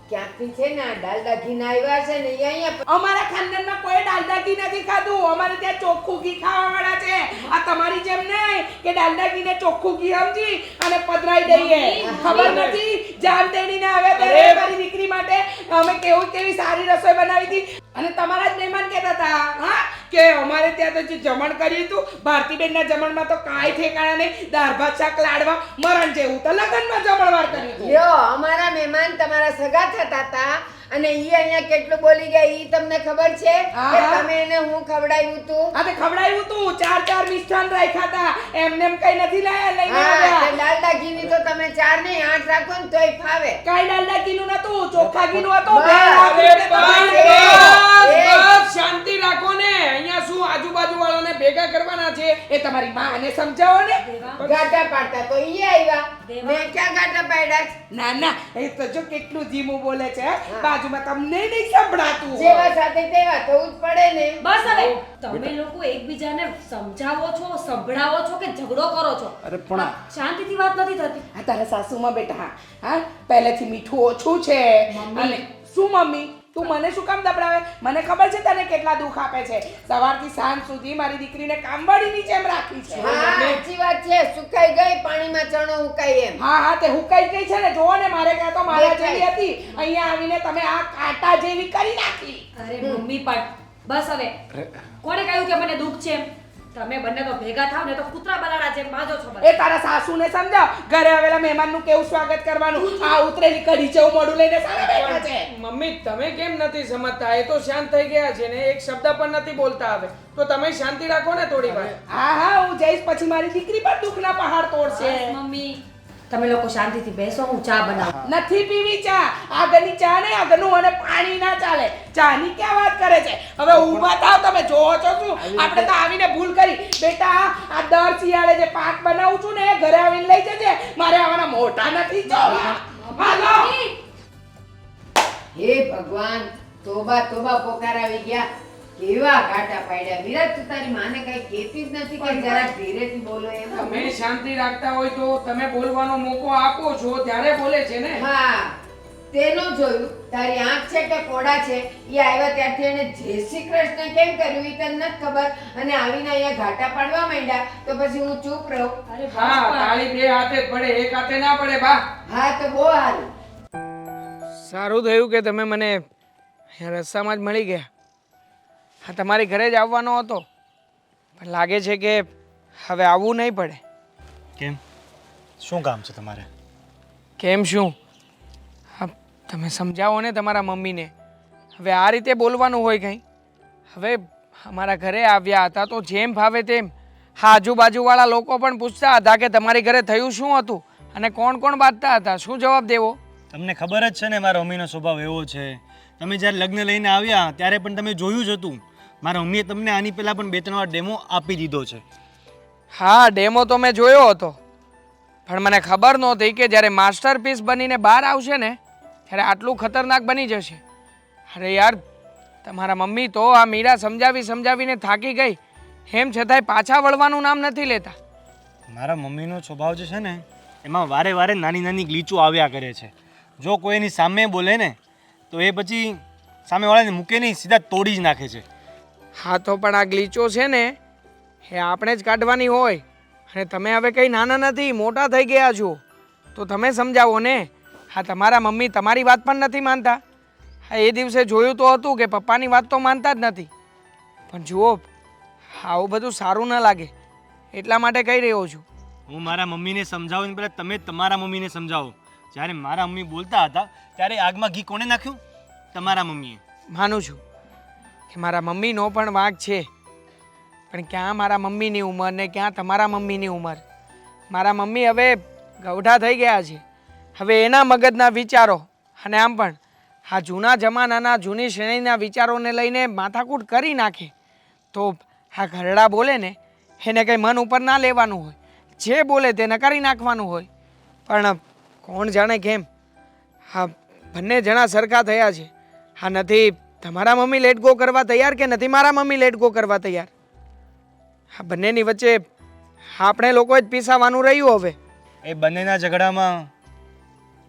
ક્યાંકથી છે ને આ દાલડા ઘીના આવ્યા છે ને એ અહીંયા અમારા ખાનદાનમાં કોઈ ડાલડા ઘી નથી ખાધું. અમારે ત્યાં ચોખ્ખું ઘી ખાવાવાળા છે. આ તમારી જેમ નહીં કે ડાલડા ઘીને ચોખ્ખું ઘી સમજી અને પધરાઈ દઈએ. ખબર નથી, જાન તેડીને આવ્યા ત્યારે મારી દીકરી માટે અમે કેવી સારી રસોઈ બનાવી હતી. અને તમારા જ મહેમાન કહેતા હતા હા કે અમારે ત્યાં તો જે જમણ કર્યું હતું ભારતીબેનના જમણમાં તો કાંઈ ઠેકાણા નહીં. દાળ ભાત શાક લાડવા મરણ જેવું તો લગ્નમાં જમણવાર કર્યું હતું. લ્યો, અમારા મહેમાન તમારા સગા થતા હતા અને ઈ અહીંયા કેટલું બોલી ગયા ઈ તમને ખબર છે કે તમે એને હું ખવડાવ્યું હતું? આ તે ખવડાવ્યું તું. ચાર મિષ્ટાન રાખ્યા હતા. એમને એમ કઈ નથી લઈને હા, આવ્યા. તે દાલડા ઘીની તો તમે 4 નહીં 8 રાખો ને તોય ફાવે. કાઈ ડાલડા ઘીનું નતું, ચોખ્ખા ઘીનું હતું. બસ, બે લાખ રૂપિયા તમારે. બસ શાંતિ રાખો ને. અહીંયા શું આજુબાજુ વાળાને ભેગા કરવાના છે? એ તમારી માને સમજાવો ને. ગાટા પાડતા તો ઈ આવ્યા. મેં ક્યાં ગાટા પાડ્યા છે? ના ના, એ તો જો કેટલું ધીમું બોલે છે. બાજુમાં તમને નહીં સંભળાતું. જેવા સાથે તેવા થવું જ પડે ને. બસ હવે, તમે લોકો એકબીજાને સમજાવો છો, સંભળાવો છો કે ઝઘડો કરો છો? અરે પણ શાંતિથી વાત નથી થતી. આ તારા સાસુમાં બેટા હા પહેલેથી મીઠું ઓછું છે. અને શું મમ્મી, તું મને શું કામ દબડાવે? મને ખબર છે તને કેટલા દુઃખ આપે છે. સવારથી સાંજ સુધી મારી દીકરીને કામવાળીની જેમ રાખી છે. હા, સાચી વાત છે. સુકાઈ ગઈ પાણીમાં ચણો હુકાય એમ. હા હા, તે હુકાઈ ગઈ છે ને. જોવો ને, મારે ત્યાં તો મારા જેવી હતી. અહીંયા આવીને તમે આ કાંટા જેવી કરી નાખી. અરે મમ્મી પણ બસ હવે. કોણે કહ્યું કે મને દુઃખ છે? તમે બંને તો ભેગા થાવ ને તો કૂતરા બલાડા જેમ બાજો છો બધા. એ તારા સાસુને સમજાવ. ઘરે આવેલા મહેમાનનું કેવું સ્વાગત કરવાનું. આ ઉતરેલી કઢી જેવું મોઢું લઈને સામે બેઠા છે. મમ્મી તમે કેમ નથી સમજતા? એ તો શાંત થઈ ગયા છે ને, એક શબ્દ પણ નથી બોલતા હવે. તો તમે શાંતિ રાખો ને થોડી વાર. હા હા, હું જઈશ પછી મારી દીકરી પણ દુઃખના પહાડ તોડશે. બસ મમ્મી, તમે લોકો શાંતિથી બેસો, હું ચા બનાવું. નથી પીવી ચા. આગળની ચા નહીં, આગળનું અને પાણી ના ચાલે. ચાની ક્યાં વાત કરે છે? હવે ઊભા થાવ. તમે જોવો છો શું? આપણે તો આવીને ભૂલ કરી. બેટા, આ દર શિયાળે જે પાક બનાવું છું ને ઘરે આવીને લઈ જજે. મારે આવવાના મોઢા નથી જોવા. હાલો. હે ભગવાન, તોબા તોબા પોકાર આવી ગયા. કેવા ગાટા પાડ્યા. વિરાટ, તું તારી માને કઈ કહેતી જ નથી કે જરા ધીરેથી બોલો એમ? તમે શાંતિ રાખતા હોય તો તમે બોલવાનો મોકો આપો છો ત્યારે બોલે છે ને. હા, તેનું જોયું. તારી આંખ છે કે કોડા છે? એ આવ્યા ત્યારથી એને જય શ્રી કૃષ્ણ કેમ કર્યું એ તને નથી ખબર અને આવીને અહીંયા ઘાટા પાડવા માંડ્યા તો પછી હું ચૂપ રહું? અરે બસ હા, પણ. તાળી બે હાથે જ પડે, એક હાથે ના પડે બા. હા, તો બહુ સારું. સારું થયું કે તમે મને રસ્તામાં જ મળી ગયા. હા, તમારી ઘરે જ આવવાનો હતો પણ લાગે છે કે હવે આવવું નહીં પડે. કેમ? શું કામ છે તમારે? કેમ શું? હા, તમે સમજાવો ને તમારા મમ્મીને. હવે આ રીતે બોલવાનું હોય કંઈ? હવે અમારા ઘરે આવ્યા હતા તો જેમ ભાવે તેમ. હા, આજુબાજુવાળા લોકો પણ પૂછતા હતા કે તમારી ઘરે થયું શું હતું અને કોણ કોણ બાંધતા હતા. શું જવાબ દેવો? તમને ખબર જ છે ને મારા મમ્મીનો સ્વભાવ એવો છે. તમે જ્યારે લગ્ન લઈને આવ્યા ત્યારે પણ તમે જોયું જ હતું. મારા મમ્મીએ તમને આની પહેલાં પણ 2-3 વાર ડેમો આપી દીધો છે. હા, ડેમો તો મેં જોયો હતો પણ મને ખબર નહોતી કે જ્યારે માસ્ટરપીસ બનીને બહાર આવશે ને ત્યારે આટલું ખતરનાક બની જશે. અરે યાર, તમારા મમ્મી તો આ મીરા સમજાવીને થાકી ગઈ, એમ છતાંય પાછા વળવાનું નામ નથી લેતા. મારા મમ્મીનો સ્વભાવ જે છે ને એમાં વારે વારે નાની નાની ગ્લીચો આવ્યા કરે છે. જો કોઈ એની સામે બોલે ને તો એ પછી સામેવાળાને મૂકે નહીં, સીધા તોડી જ નાખે છે. હા તો પણ આ ગ્લીચો છે ને એ આપણે જ કાઢવાની હોય, અને તમે હવે કંઈ નાના નથી, મોટા થઈ ગયા છો, તો તમે સમજાવો ને. હા તમારા મમ્મી તમારી વાત પણ નથી માનતા. હા એ દિવસે જોયું તો હતું કે પપ્પાની વાત તો માનતા જ નથી. પણ જુઓ, આવું બધું સારું ન લાગે એટલા માટે કહી રહ્યો છું. હું મારા મમ્મીને સમજાવું ને પહેલાં તમે તમારા મમ્મીને સમજાવો. જ્યારે મારા મમ્મી બોલતા હતા ત્યારે આગમાં ઘી કોણે નાખ્યું? તમારા મમ્મીએ. માનું છું કે મારા મમ્મીનો પણ વાંક છે, પણ ક્યાં મારા મમ્મીની ઉંમર ને ક્યાં તમારા મમ્મીની ઉંમર. મારા મમ્મી હવે ગવઢા થઈ ગયા છે, હવે એના મગજના વિચારો, અને આમ પણ આ જૂના જમાનાના જૂની શ્રેણીના વિચારોને લઈને માથાકૂટ કરી નાખે તો આ ઘરડા બોલે ને એને કંઈ મન ઉપર ના લેવાનું હોય, જે બોલે તે નકારી નાખવાનું હોય. પણ કોણ જાણે કેમ હા બંને જણા સરખા થયા છે. હા નથી તમારા મમ્મી લેટ ગો કરવા તૈયાર કે નથી મારા મમ્મી લેટ ગો કરવા તૈયાર. આ બંનેની વચ્ચે આપણે લોકોએ જ પીસાવાનું રહ્યું. હવે એ બંનેના ઝઘડામાં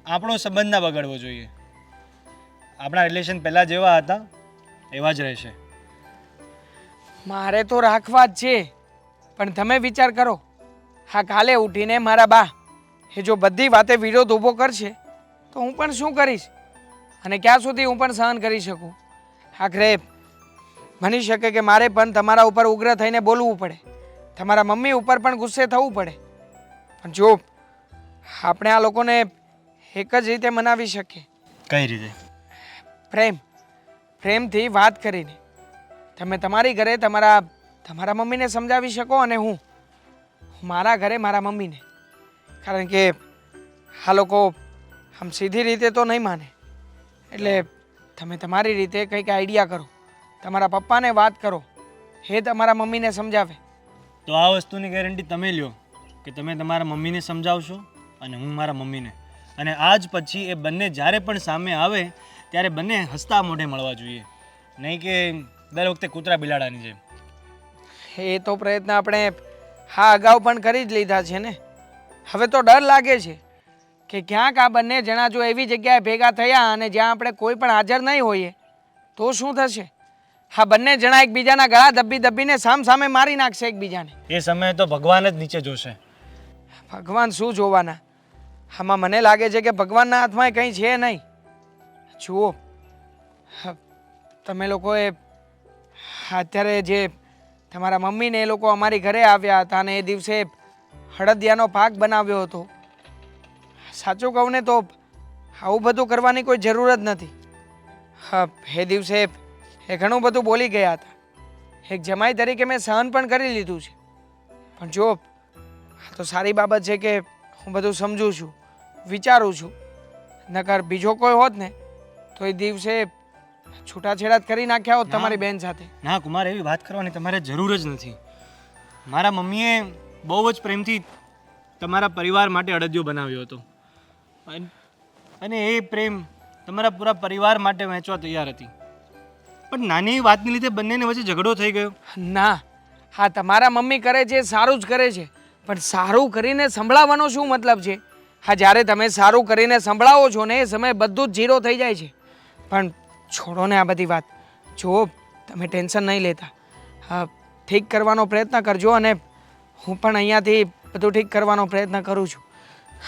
આપણો સંબંધ ના બગડવો જોઈએ. આપણા રિલેશન પહેલાં જેવા હતા એવા જ રહેશે. મારે તો રાખવા જ છે, પણ તમે વિચાર કરો, હા કાલે ઉઠીને મારા બા એ જો બધી વાતે વિરોધ ઊભો કરશે તો હું પણ શું કરીશ, અને ક્યાં સુધી હું પણ સહન કરી શકું. આખરે બની શકે કે મારે પણ તમારા ઉપર ઉગ્ર થઈને બોલવું પડે, તમારા મમ્મી ઉપર પણ ગુસ્સે થવું પડે. પણ જો આપણે આ લોકોને એક જ રીતે મનાવી શકીએ. કઈ રીતે? પ્રેમથી વાત કરીને. તમે તમારી ઘરે તમારા મમ્મીને સમજાવી શકો, અને હું મારા ઘરે મારા મમ્મીને. કારણ કે આ લોકો આમ સીધી રીતે તો નહીં માને, એટલે તમે તમારી રીતે કંઈક આઈડિયા કરો, તમારા પપ્પાને વાત કરો, એ તમારા મમ્મીને સમજાવે. તો આ વસ્તુની ગેરંટી તમે લ્યો કે તમે તમારા મમ્મીને સમજાવશો અને હું મારા મમ્મીને, અને આજ પછી એ બંને જ્યારે પણ સામે આવે ત્યારે બંને હસતા મોઢે મળવા જોઈએ, નહીં કે દર વખતે કૂતરા બિલાડાની જેમ. એ તો પ્રયત્ન આપણે હા અગાઉ પણ કરી જ લીધા છે ને. હવે તો ડર લાગે છે કે ક્યાંક આ બંને જણા જો એવી જગ્યાએ ભેગા થયા અને જ્યાં આપણે કોઈ પણ હાજર નહીં હોઈએ તો શું થશે? હા બંને જણા એકબીજાના ગળા દબીને સામે મારી નાખશે એકબીજાને. એ સમયે તો ભગવાન જ નીચે જોશે. ભગવાન શું જોવાના? આમાં મને લાગે છે કે ભગવાનના હાથમાં કંઈ છે નહીં. જુઓ, તમે લોકોએ અત્યારે જે તમારા મમ્મીને એ લોકો અમારી ઘરે આવ્યા હતા અને એ દિવસે હળદિયાનો પાક બનાવ્યો હતો, સાચું કહું ને તો આવું બધું કરવાની કોઈ જરૂર જ નથી. હા એ દિવસે એ ઘણું બધું બોલી ગયા હતા. એક જમાઈ તરીકે મેં સહન પણ કરી લીધું છે. પણ જો આ તો સારી બાબત છે કે હું બધું સમજું છું, વિચારું છું. નકર બીજો કોઈ હોત ને તો એ દિવસે છૂટાછેડા જ કરી નાખ્યા હોત તમારી બેન સાથે. ના કુમાર, એવી વાત કરવાની તમારે જરૂર જ નથી. મારા મમ્મીએ બહુ જ પ્રેમથી તમારા પરિવાર માટે અડદિયો બનાવ્યો હતો, અને એ પ્રેમ તમારા પૂરા પરિવાર માટે વહેંચવા તૈયાર હતી. પણ નાની વાતને લીધે બંનેને વચ્ચે ઝઘડો થઈ ગયો. ના, હા તમારા મમ્મી કરે છે સારું જ કરે છે, પણ સારું કરીને સંભળાવવાનો શું મતલબ છે? હા જ્યારે તમે સારું કરીને સંભળાવો છો ને એ સમયે બધું જ ઝીરો થઈ જાય છે. પણ છોડો ને આ બધી વાત. જો તમે ટેન્શન નહીં લેતા, હા ઠીક કરવાનો પ્રયત્ન કરજો, અને હું પણ અહીંયાથી બધું ઠીક કરવાનો પ્રયત્ન કરું છું.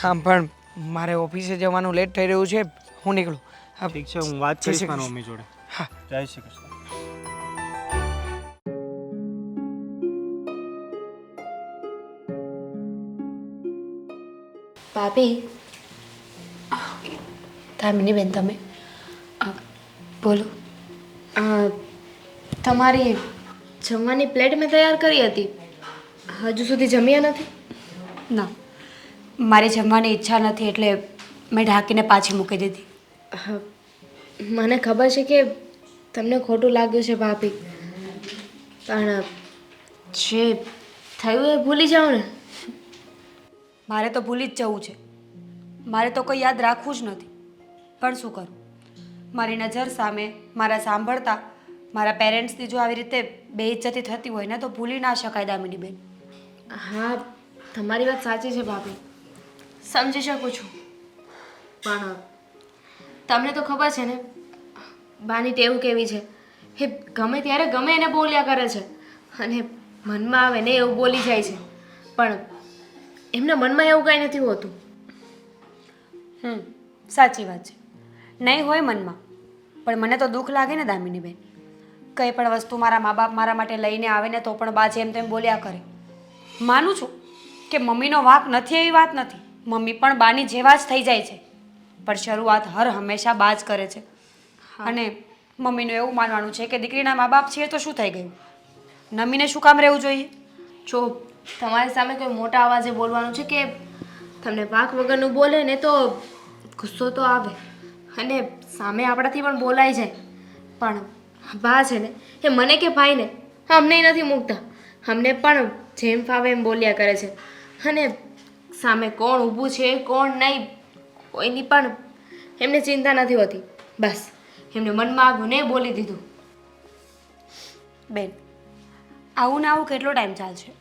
હા પણ મારે ઓફિસે જવાનું લેટ થઈ રહ્યું છે, હું નીકળું. હા ઠીક છે, હું વાત કરીશ મારા મમ્મી જોડે. હા જય શ્રી કૃષ્ણ. ભાભી, દામિની બેન તમે બોલો. તમારી જમવાની પ્લેટ મેં તૈયાર કરી હતી, હજુ સુધી જમ્યા નથી? ના, મારી જમવાની ઈચ્છા નથી એટલે મેં ઢાંકીને પાછી મૂકી દીધી. મને ખબર છે કે તમને ખોટું લાગ્યું છે ભાભી, પણ જે થયું એ ભૂલી જાઓ ને. મારે તો ભૂલી જ જવું છે, મારે તો કંઈ યાદ રાખવું જ નથી. પણ શું કરું, મારી નજર સામે મારા સાંભળતા મારા પેરેન્ટ્સની જો આવી રીતે બેઇજ્જતી થતી હોય ને તો ભૂલી ના શકાય દામિની બેન. હા તમારી વાત સાચી છે ભાભી, સમજી શકું છું. પણ તમને તો ખબર છે ને બાની ટેવ કેવી છે, એ ગમે ત્યારે ગમે એને બોલ્યા કરે છે અને મનમાં આવે ને એવું બોલી જાય છે. પણ એમના મનમાં એવું કાંઈ નથી હોતું. સાચી વાત છે, નહીં હોય મનમાં, પણ મને તો દુઃખ લાગે ને દામિની બેન. કંઈ પણ વસ્તુ મારા મા બાપ મારા માટે લઈને આવે ને તો પણ બા જેમ તેમ બોલ્યા કરે. માનું છું કે મમ્મીનો વાંક નથી એવી વાત નથી, મમ્મી પણ બાની જેવા જ થઈ જાય છે, પણ શરૂઆત હંમેશા બા જ કરે છે. અને મમ્મીનું એવું માનવાનું છે કે દીકરીના મા બાપ છે તો શું થઈ ગયું, નમીને શું કામ રહેવું જોઈએ. જો તમારી સામે કોઈ મોટા અવાજે બોલવાનું છે કે તમને વાંક વગરનું બોલે ને તો ગુસ્સો તો આવે અને સામે આપણાથી પણ બોલાઈ જાય. પણ બા છે ને એ મને કે ભાઈને અમને નથી મૂકતા, અમને પણ જેમ ફાવે એમ બોલ્યા કરે છે અને સામે કોણ ઊભું છે કોણ નહીં કોઈની પણ એમને ચિંતા નથી હોતી. બસ એમને મનમાં આવ્યું ને બોલી દીધું. બેન, આવું ને આવું કેટલો ટાઈમ ચાલશે?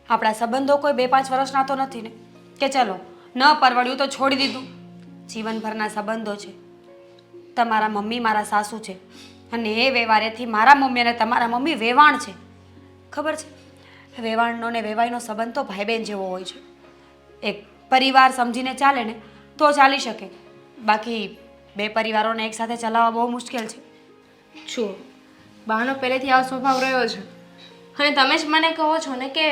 આપણા સંબંધો કોઈ 2-5 વર્ષના તો નથી ને કે ચલો ન પરવડ્યું તો છોડી દીધું. જીવનભરના સંબંધો છે. તમારા મમ્મી મારા સાસુ છે અને એ વ્યવહારેથી મારા મમ્મી અને તમારા મમ્મી વેવાણ છે. ખબર છે, વેવાણનો ને વેવાઈનો સંબંધ તો ભાઈ બહેન જેવો હોય છે. એક પરિવાર સમજીને ચાલે ને તો ચાલી શકે, બાકી 2 પરિવારોને એકસાથે ચલાવવા બહુ મુશ્કેલ છે. જુઓ બાનો પહેલેથી આવો સ્વભાવ રહ્યો છે અને તમે જ મને કહો છો ને કે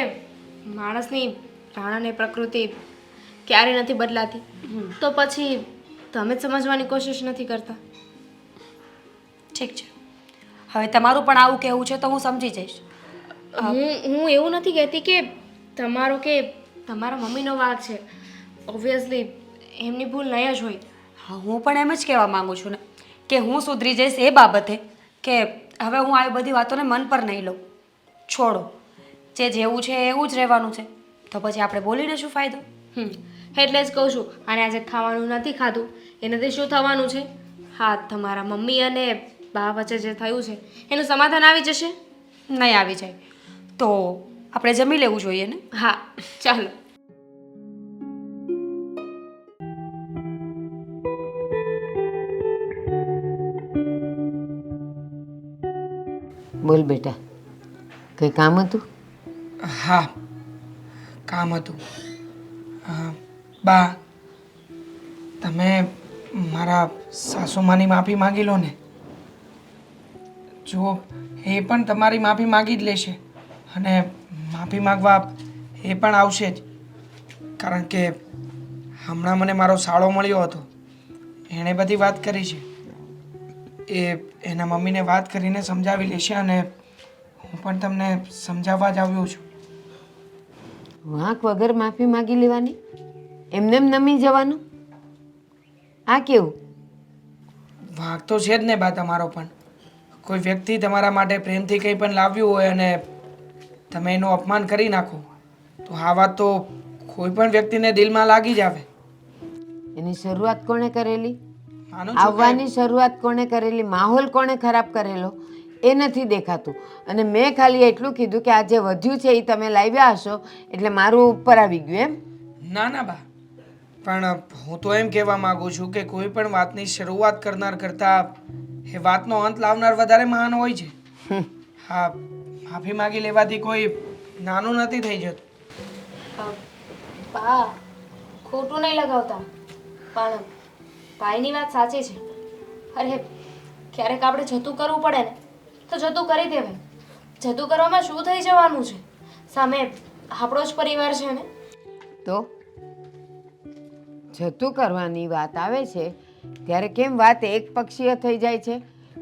માણસની પ્રાણની પ્રકૃતિ ક્યારે નથી બદલાતી, તો પછી તમે જ સમજવાની કોશિશ નથી કરતા. ઠીક છે, હવે તમારું પણ આવું કહેવું છે તો હું સમજી જઈશ. હું એવું નથી કહેતી કે તમારો કે તમારા મમ્મીનો વાંક છે. ઓબ્વિયસલી એમની ભૂલ નહીં જ હોય. હા, હું પણ એમ જ કહેવા માંગુ છું ને કે હું સુધરી જઈશ એ બાબતે, કે હવે હું આવી બધી વાતોને મન પર નહીં લઉં. છોડો, જે જેવું છે એવું જ રહેવાનું છે, તો પછી આપણે બોલીને શું ફાયદો. એટલે જ કહું છું, અને આજે ખાવાનું નથી ખાધું એનાથી શું થવાનું છે? હા, તમારા મમ્મી અને બા વચ્ચે જે થયું છે એનું સમાધાન આવી જશે. નહીં આવી જાય તો આપણે જમી લેવું જોઈએ ને. હા ચાલો. બોલ બેટા, કંઈ કામ હતું? હા કામ હતું. બા તમે મારા સાસુમાની માફી માંગી લો ને. જુઓ એ પણ તમારી માફી માંગી જ લેશે અને માફી માંગવા એ પણ આવશે જ, કારણ કે હમણાં મને મારો સાળો મળ્યો હતો, એણે બધી વાત કરી છે. એ એના મમ્મીને વાત કરીને સમજાવી લેશે અને હું પણ તમને સમજાવવા જ આવ્યો છું. વાંક વગર માફી માગી લેવાની, એમને એમ નમી જવાનું, આ કેવું? વાંક તો છે જ ને બા તમારો પણ. કોઈ વ્યક્તિ તમારા માટે પ્રેમથી કંઈ પણ લાવ્યું હોય અને તમે એનું અપમાન કરી નાખો તો આ વાત તો કોઈ પણ વ્યક્તિને દિલમાં લાગી જ આવે. એની શરૂઆત કોણે કરેલી? માનું છું કે આવવાની શરૂઆત કોણે કરેલી? માહોલ કોણે ખરાબ કરેલો એ નથી દેખાતું. અને મેં ખાલી એટલું કીધું કે આ જે વધ્યું છે એ તમે લાવ્યા હશો એટલે મારું ઉપર આવી ગયું એમ. ના ના બા, પણ હું તો એમ કહેવા માંગુ છું કે કોઈ પણ વાતની શરૂઆત કરનાર કરતાં એ વાતનો અંત લાવનાર વધારે મહાન હોય છે. હા, માફી માંગી લેવાથી કોઈ નાનું નથી થઈ જતું. બા ખોટું નહીં લગાવતા, પણ ભાઈની વાત સાચી છે. અરે ક્યારેક આપણે જતું કરવું પડે ને તો જતું કરી દેવાય. જતું કરવામાં શું થઈ જવાનું છે? સામે આપણો જ પરિવાર છે ને. તો જતું કરવાની વાત આવે છે ત્યારે કેમ વાત એક પક્ષીય થઈ જાય છે?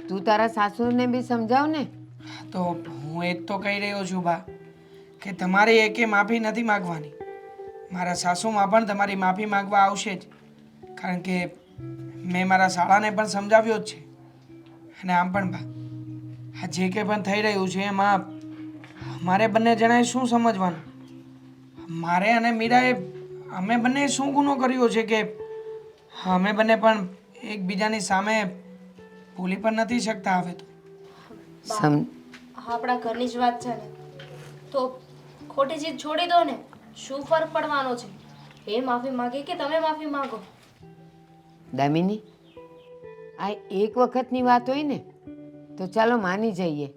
તું તારા સાસુને બી સમજાવ ને. તો હું એ જ તો કહી રહ્યો છું બા કે તમારે એકે માફી નથી માગવાની. મારા સાસુમાં પણ તમારી માફી માગવા આવશે જ, કારણ કે મેં મારા શાળાને પણ સમજાવ્યો જ છે. અને આમ પણ બા, આ જે કંઈ પણ થઈ રહ્યું છે એમાં મારે બંને જણાએ શું સમજવાનું? મારે અને મીરાએ અમે બંને શું ગુનો કર્યો છે કે અમે બંને પણ એકબીજાની સામે ભૂલી પણ નથી શકતા હવે તો? સમ આપણા ઘરની જ વાત છે ને તો ખોટી જીદ છોડી દો ને. શું ફરક પડવાનો છે? એ માફી માંગે કે તમે માફી માંગો? દામિની, આ એક વખતની વાત હોય ને તો ચાલો માની જઈએ,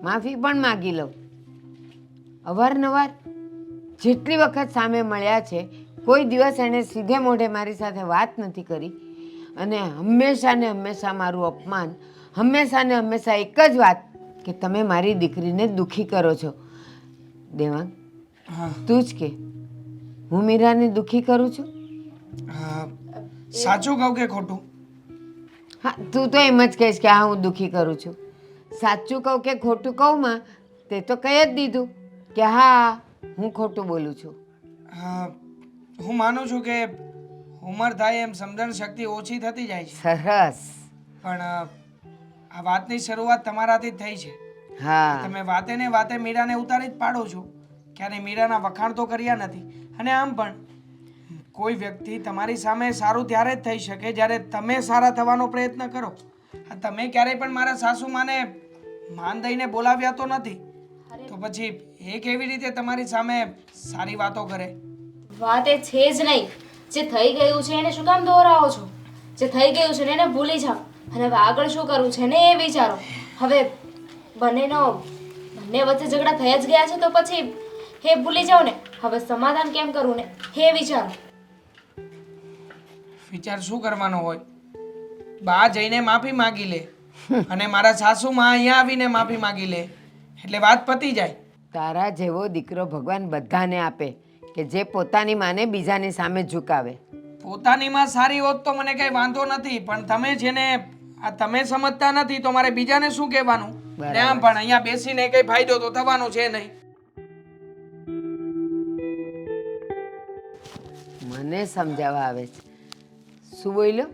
માફી પણ માગી લઉં. અવારનવાર જેટલી વખત સામે મળ્યા છે કોઈ દિવસ એણે સીધે મોઢે મારી સાથે વાત નથી કરી અને હંમેશા ને હંમેશા મારું અપમાન, હંમેશા ને હંમેશા એક જ વાત કે તમે મારી દીકરીને દુઃખી કરો છો. દેવાંગ, તું જ કે હું મીરાને દુઃખી કરું છું? સાચું કહું કે ખોટું? હા, તું તો એમ જ કહીશ કે હા હું દુઃખી કરું છું. સાચું કહું કે ખોટું કહું માં તે તો કહી જ દીધું કે હા હું ખોટું બોલું છું. હું માનું છું કે ઉંમર થાય એમ સમજણ શક્તિ ઓછી થતી જાય છે, સરસ. પણ આ વાતની શરૂઆત તમારાથી જ થઈ છે. હા, તમે વાતે ને વાતે મીરાને ઉતારી જ પાડો છો. ક્યારે મીરાના વખાણ તો કર્યા નથી. અને આમ પણ કોઈ વ્યક્તિ તમારી સામે સારું ત્યારે જ થઈ શકે જ્યારે તમે સારા થવાનો પ્રયત્ન કરો. તમે ક્યારેય પણ મારા સાસુમાને માન દઈને બોલાવ્યા તો નથી, તો પછી એ કેવી રીતે તમારી સામે સારી વાતો કરે? વાત એ છે જ નહીં. જે થઈ ગયું છે એને શું કામ દોહરાવો છો? જે થઈ ગયું છે ને એને ભૂલી જાઓ અને હવે આગળ શું કરવું છે ને એ વિચારો. હવે બંને વચ્ચે ઝઘડા થઈ જ ગયા છે તો પછી હે ભૂલી જાઓ ને. હવે સમાધાન કેમ કરવું ને હે વિચારો. વિચાર શું કરવાનો હોય? બા જઈને માફી માંગી લે અને મારા સાસુમાં અહીંયા આવીને માફી માંગી લે એટલે વાત પતી જાય. તારા જેવો દીકરો ભગવાન બધાને આપે કે જે પોતાની માને બીજાની સામે ઝુકાવે. પોતાની માં સારી હોત તો મને કઈ વાંધો નથી, પણ તમે જેને આ તમે સમજતા નથી તો મારે બીજાને શું કહેવાનું? બરાબર. ને આમ પણ અહીંયા બેસીને કઈ ફાયદો તો થવાનો છે નહીં. મને સમજાવવા આવે છે. શું બોલ્યો?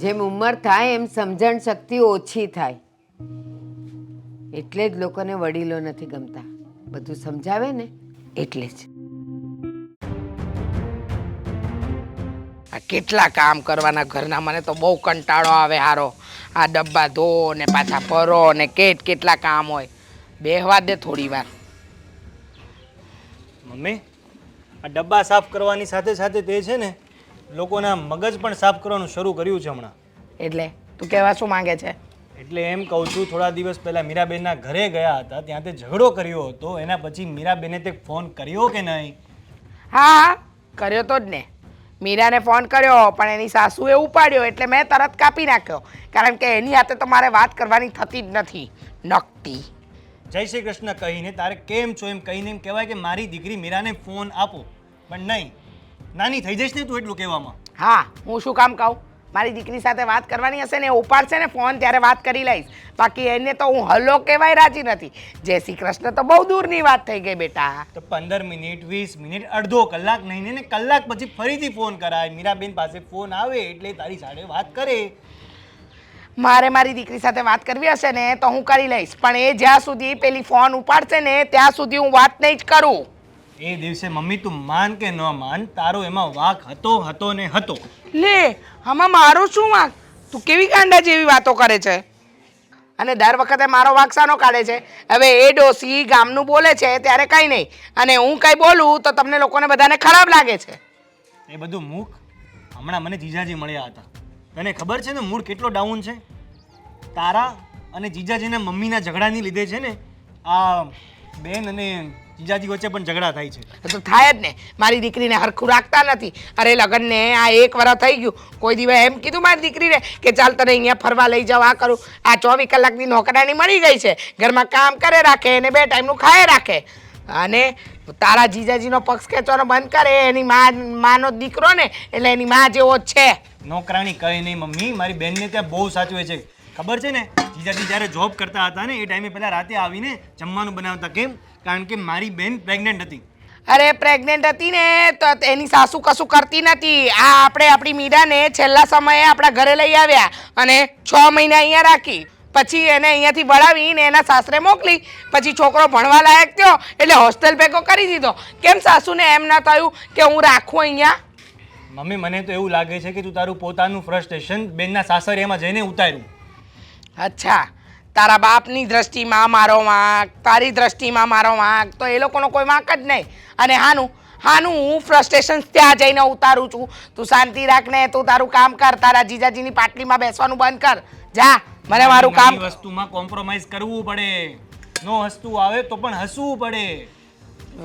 જેમ ઉંમર થાય એમ સમજણ શક્તિ ઓછી થાય એટલે જ લોકોને વડીલો નથી ગમતા. બધું સમજાવે ને એટલે જ. આ કેટલા કામ કરવાના ઘરના, મને તો બહુ કંટાળો આવે હારો. આ ડબ્બા ધો ને પાછા ભરો ને કેટલા કામ હોય. બેહવા દે થોડી વાર. મમ્મી, આ ડબ્બા સાફ કરવાની સાથે સાથે તે છે ને લોકોના મગજ પણ સાફ કરવાનું શરૂ કર્યું છે હમણાં. એટલે તું કહેવા શું માંગે છે? એટલે એમ કહું છું, થોડા દિવસ પહેલાં મીરાબેનના ઘરે ગયા હતા, ત્યાં તે ઝઘડો કર્યો હતો. એના પછી મીરાબેને તે ફોન કર્યો કે નહીં? હા, કર્યો તો જ ને. મીરાને ફોન કર્યો પણ એની સાસુએ ઉપાડ્યો એટલે મેં તરત કાપી નાખ્યો, કારણ કે એની હાથે તો મારે વાત કરવાની થતી જ નથી. નકટી. જય શ્રી કૃષ્ણ કહીને તારે કેમ છો એમ કહીને એમ કહેવાય કે મારી દીકરી મીરાને ફોન આપો, પણ નહીં. નાની થઈ જઈશ ને તું એટલું કહેવામાં. હા, હું શું કામ કહું? મારી દીકરી સાથે વાત કરવાની હશે ને ઉપાડશે ને ફોન ત્યારે વાત કરી લઈશ. બાકી એને તો હું હલો કહેવાય રાજી નથી. જય શ્રી કૃષ્ણ તો બહુ દૂરની વાત થઈ ગઈ બેટા. તો 15 મિનિટ 20 મિનિટ અડધો કલાક નહીં ને કલાક પછી ફરીથી ફોન કરાય. મીરાબેન પાસે ફોન આવે એટલે તારી સાથે વાત કરે. મારે મારી દીકરી સાથે વાત કરવી હશે ને તો હું કરી લઈશ, પણ એ જ્યાં સુધી પેલી ફોન ઉપાડશે ને ત્યાં સુધી હું વાત નહીં જ કરું. એ દિવસે મમ્મી તું માન કે ન માન, તારો એમાં વાંક હતો ને હતો. લે, આમાં મારો શું વાંક? તું કેવી ગાંડા જેવી વાતો કરે છે અને દર વખતે મારો વાંક શાનો કાઢે છે? હવે એ ડોસી ગામનું બોલે છે ત્યારે કંઈ નહીં, અને હું કંઈ બોલું તો તમને લોકોને બધાને ખરાબ લાગે છે. એ બધું મૂક. હમણાં મને જીજાજી મળ્યા હતા. તને ખબર છે ને મૂડ કેટલો ડાઉન છે? તારા અને જીજાજીના મમ્મીના ઝઘડાની લીધે છે ને આ બેન અને જીજાજી વચ્ચે પણ ઝઘડા થાય છે. તો થાય જ ને. મારી દીકરીને હરખું રાખતા નથી. અરે લગ્નને આ 1 વર્ષ થઈ ગયું, કોઈ દિવસ એમ કીધું મારી દીકરીને કે ચાલ તને અહીંયા ફરવા લઈ જાઓ, આ કરું? આ 24 કલાકની નોકરાણી મળી ગઈ છે, ઘરમાં કામ કરે રાખે અને 2 ટાઈમનું ખાય રાખે. અને તારા જીજાજીનો પક્ષ ખેંચવાનો બંધ કરે. એની માનો દીકરો ને એટલે એની માં જેવો જ છે. નોકરાણી કહે નહીં મમ્મી, મારી બેનને ત્યાં બહુ સાચવે છે. ખબર છે ને, જીજાજી જ્યારે જોબ કરતા હતા ને એ ટાઈમે પહેલાં રાતે આવીને જમવાનું બનાવતા. કેમ? કારણ કે મારી બેન પ્રેગ્નન્ટ હતી. અરે પ્રેગ્નન્ટ હતી ને તો એની સાસુ કશું કરતી નથી. આ આપણે આપણી મીરાને છેલ્લા સમયે આપણા ઘરે લઈ આવ્યા અને 6 મહિના અહીંયા રાખી. પછી એને અહીંયાથી વળાવીને એના સાસરે મોકલી. પછી છોકરો ભણવા લાયક થયો એટલે હોસ્ટેલ ભેગો કરી દીધો. કેમ સાસુને એમ ના થયું કે હું રાખું અહીંયા? મમ્મી મને તો એવું લાગે છે કે તું તારું પોતાનું ફ્રસ્ટ્રેશન બેનના સાસરિયામાં જઈને ઉતાર્યું. અચ્છા, તારા બાપની દ્રષ્ટિમાં મારો વાંક, તારી દ્રષ્ટિમાં મારો વાંક, તો એ લોકોનો કોઈ વાંક જ નહીં. અને હાનું હું ફ્રસ્ટ્રેશન ત્યાં જઈને ઉતારું છું. તું શાંતિ રાખ ને, તું તારું કામ કર. તારા જીજાજીની પાટલીમાં બેસવાનું બંધ કર. જા, મને મારું કામ. નાની વસ્તુમાં કોમ્પ્રોમાઇઝ કરવું પડે. નો હસતું આવે તો પણ હસવું પડે.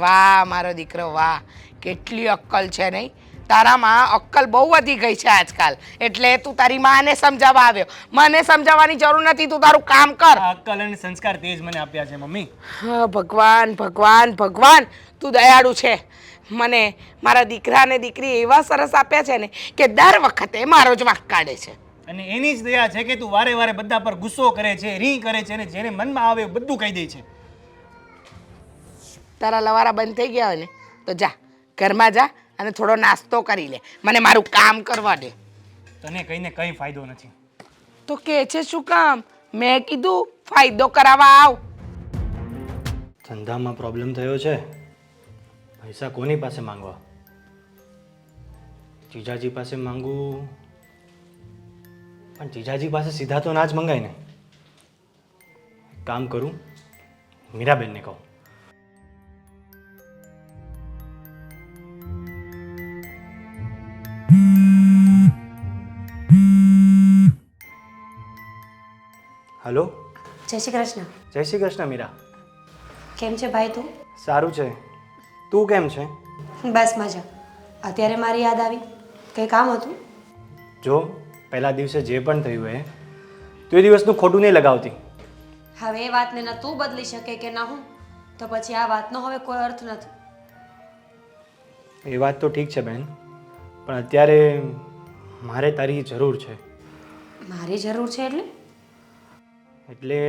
વાહ મારો દીકરો વાહ, કેટલી અક્કલ છે નહીં? તારામાં અક્કલ બહુ વધી ગઈ છે આજકાલ. એટલે તું તારી માને સમજાવવા આવ્યો. મને સમજાવવાની જરૂર નથી, તું તારું કામ કર. આ અક્કલ અને સંસ્કાર તે જ મને આપ્યા છે મમ્મી. હા ભગવાન ભગવાન ભગવાન, તું દયાળુ છે. મને મારા દીકરા અને દીકરી એવા સરસ આપ્યા છે ને કે દર વખતે મારો જ વાંક કાઢે છે. અને એની જ દયા છે કે તું વારે વારે બધા પર ગુસ્સો કરે છે, રી કરે છે, અને જેને મનમાં આવે એવું બધું કહી દે છે. તારા લવારા બંધ થઈ ગયા હોય ને તો જા, ઘરમાં જા અને થોડો નાસ્તો કરી લે. મને મારું કામ કરવા દે. તને કહીને કંઈ ફાયદો નથી. તો કે છે શું કામ? મેં કીધું ફાયદો કરાવવા આવ. ધંધામાં પ્રોબ્લેમ થયો છે. પૈસા કોની પાસે માંગવા? જીજાજી પાસે માંગવું, પણ જીજાજી પાસે સીધા તો ના જ મંગાય ને. કામ કરું, મીરાબેનને કહું. હલો, જય શ્રી કૃષ્ણ. જય શ્રી કૃષ્ણ મીરા. કેમ છે ભાઈ તું? સારું છે. તું કેમ છે? બસ મજા. અત્યારે મારી યાદ આવી, કંઈ કામ હતું? જો પહેલા દિવસે જે પણ થયું એ તું એ દિવસનું ખોટું નહીં લગાવતી. હવે એ વાતને ન તું બદલી શકે કે ના હું, તો પછી આ વાતનો હવે કોઈ અર્થ નથી. એ વાત તો ઠીક છે બેન, પણ અત્યારે મારે તારી જરૂર છે. મારી જરૂર છે એટલે? એટલે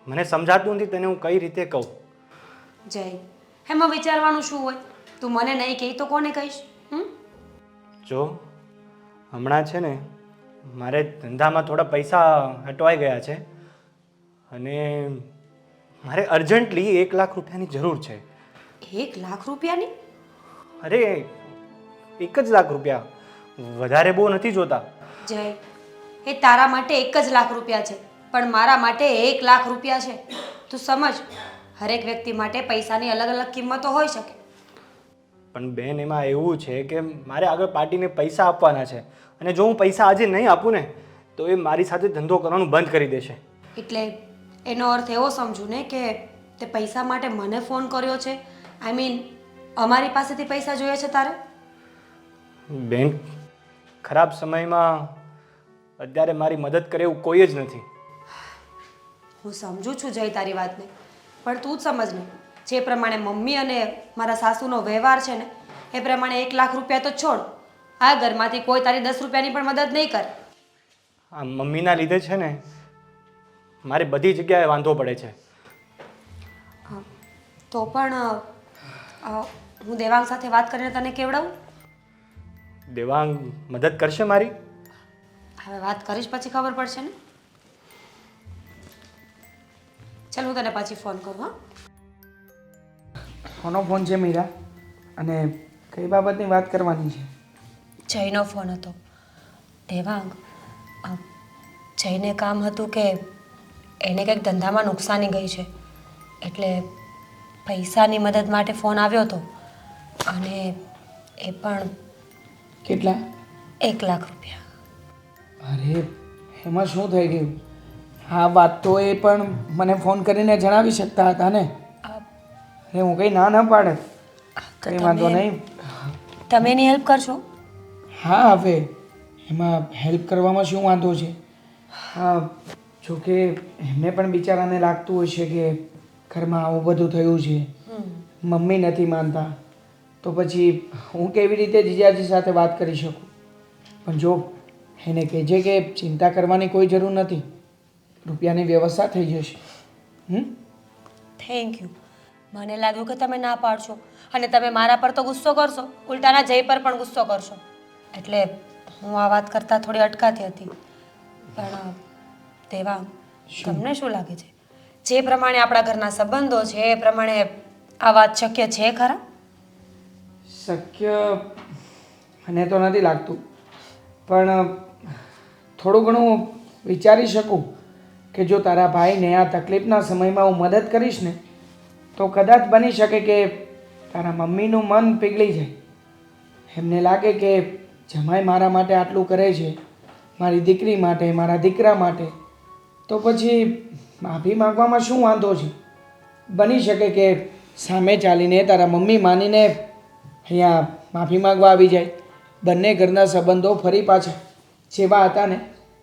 મને સમજાતું નથી તને હું કઈ રીતે કહું. જય, એમાં વિચારવાનું શું હોય? તું મને નહીં કહી તો કોને કહીશ? જો હમણાં છે ને મારે ધંધામાં થોડા પૈસા હટવાઈ ગયા છે અને મારે અર્જન્ટલી 1 લાખ રૂપિયાની જરૂર છે. 1 લાખ રૂપિયાની? અરે 1 જ લાખ રૂપિયા, વધારે બહુ નથી જોતા. જય, એ તારા માટે 1 જ લાખ રૂપિયા છે, પણ મારા માટે 1 લાખ રૂપિયા છે. તું સમજ, હરેક વ્યક્તિ માટે પૈસાની અલગ અલગ કિંમતો હોઈ શકે. પણ બેન એમાં એવું છે કે મારે આગળ પાર્ટીને પૈસા આપવાના છે, અને જો હું પૈસા આજે નહીં આપું ને તો એ મારી સાથે ધંધો કરવાનું બંધ કરી દેશે. એટલે એનો અર્થ એવો સમજુ ને કે તે પૈસા માટે મને ફોન કર્યો છે? આઈ મીન અમારી પાસેથી પૈસા જોઈએ છે તારે? બેન, ખરાબ સમયમાં અત્યારે મારી મદદ કરે એવું કોઈ જ નથી. હું સમજુ છું જય તારી વાતને, પણ તું જ સમજ ને, જે પ્રમાણે મમ્મી અને મારા સાસુનો વ્યવહાર છે ને એ પ્રમાણે 1 લાખ રૂપિયા તો છોડ, આ ઘરમાંથી કોઈ તારી 10 રૂપિયાની પણ મદદ નહીં કરે. આ મમ્મીના લીધે છે ને મારે બધી જગ્યાએ વાંધો પડે છે. તો પણ હું દેવાંગ સાથે વાત કરીને તને કેવડાવું? દેવાંગ મદદ કરશે મારી? હવે વાત કરીશ પછી ખબર પડશે ને. ચાલ હું તને પાછી ફોન કરું. હા, કોનો ફોન છે મીરા? અને કઈ બાબતની વાત કરવાની છે? જયનો ફોન હતો. દેવાંગ, જયને કામ હતું કે એને કંઈક ધંધામાં નુકસાની ગઈ છે, એટલે પૈસાની મદદ માટે ફોન આવ્યો હતો. અને એ પણ કેટલા? 1 લાખ રૂપિયા. અરે એમાં શું થઈ ગયું? હા વાત તો એ પણ મને ફોન કરીને જણાવી શકતા હતા ને. અરે હું કંઈ ના પાડે. કંઈ વાંધો નહીં. તમે એની હેલ્પ કરશો? હા, હવે એમાં હેલ્પ કરવામાં શું વાંધો છે? હા, જોકે એમને પણ બિચારાને લાગતું હશે કે ઘરમાં આવું બધું થયું છે, મમ્મી નથી માનતા, તો પછી હું કેવી રીતે જીજાજી સાથે વાત કરી શકું? પણ જો એને કહેજે કે ચિંતા કરવાની કોઈ જરૂર નથી, રૂપિયાની વ્યવસ્થા થઈ જશે. Thank you. મને લાગ્યું કે તમે ના પાડશો અને તમે મારા પર તો ગુસ્સો કરશો, ઉલટાના જય પર પણ ગુસ્સો કરશો, એટલે હું આ વાત કરતાં થોડી અટકાતી હતી. પણ દેવાંગ, તમને શું લાગે છે, જે પ્રમાણે આપણા ઘરના સંબંધો છે એ પ્રમાણે આ વાત શક્ય છે ખરા? શક્ય મને તો નથી લાગતું, પણ થોડું ઘણું વિચારી શકું કે જો તારા ભાઈને આ તકલીફના સમયમાં હું મદદ કરીશ ને તો કદાચ બની શકે કે તારા મમ્મીનું મન પીગળી જાય. એમને લાગે કે જમાઈ મારા માટે આટલું કરે છે, મારી દીકરી માટે, મારા દીકરા માટે, તો પછી માફી માગવામાં શું વાંધો છે? બની શકે કે સામે ચાલીને તારા મમ્મી માનીને અહીંયા માફી માગવા આવી જાય. બંને ઘરના સંબંધો ફરી પાછા જેવા હતા ને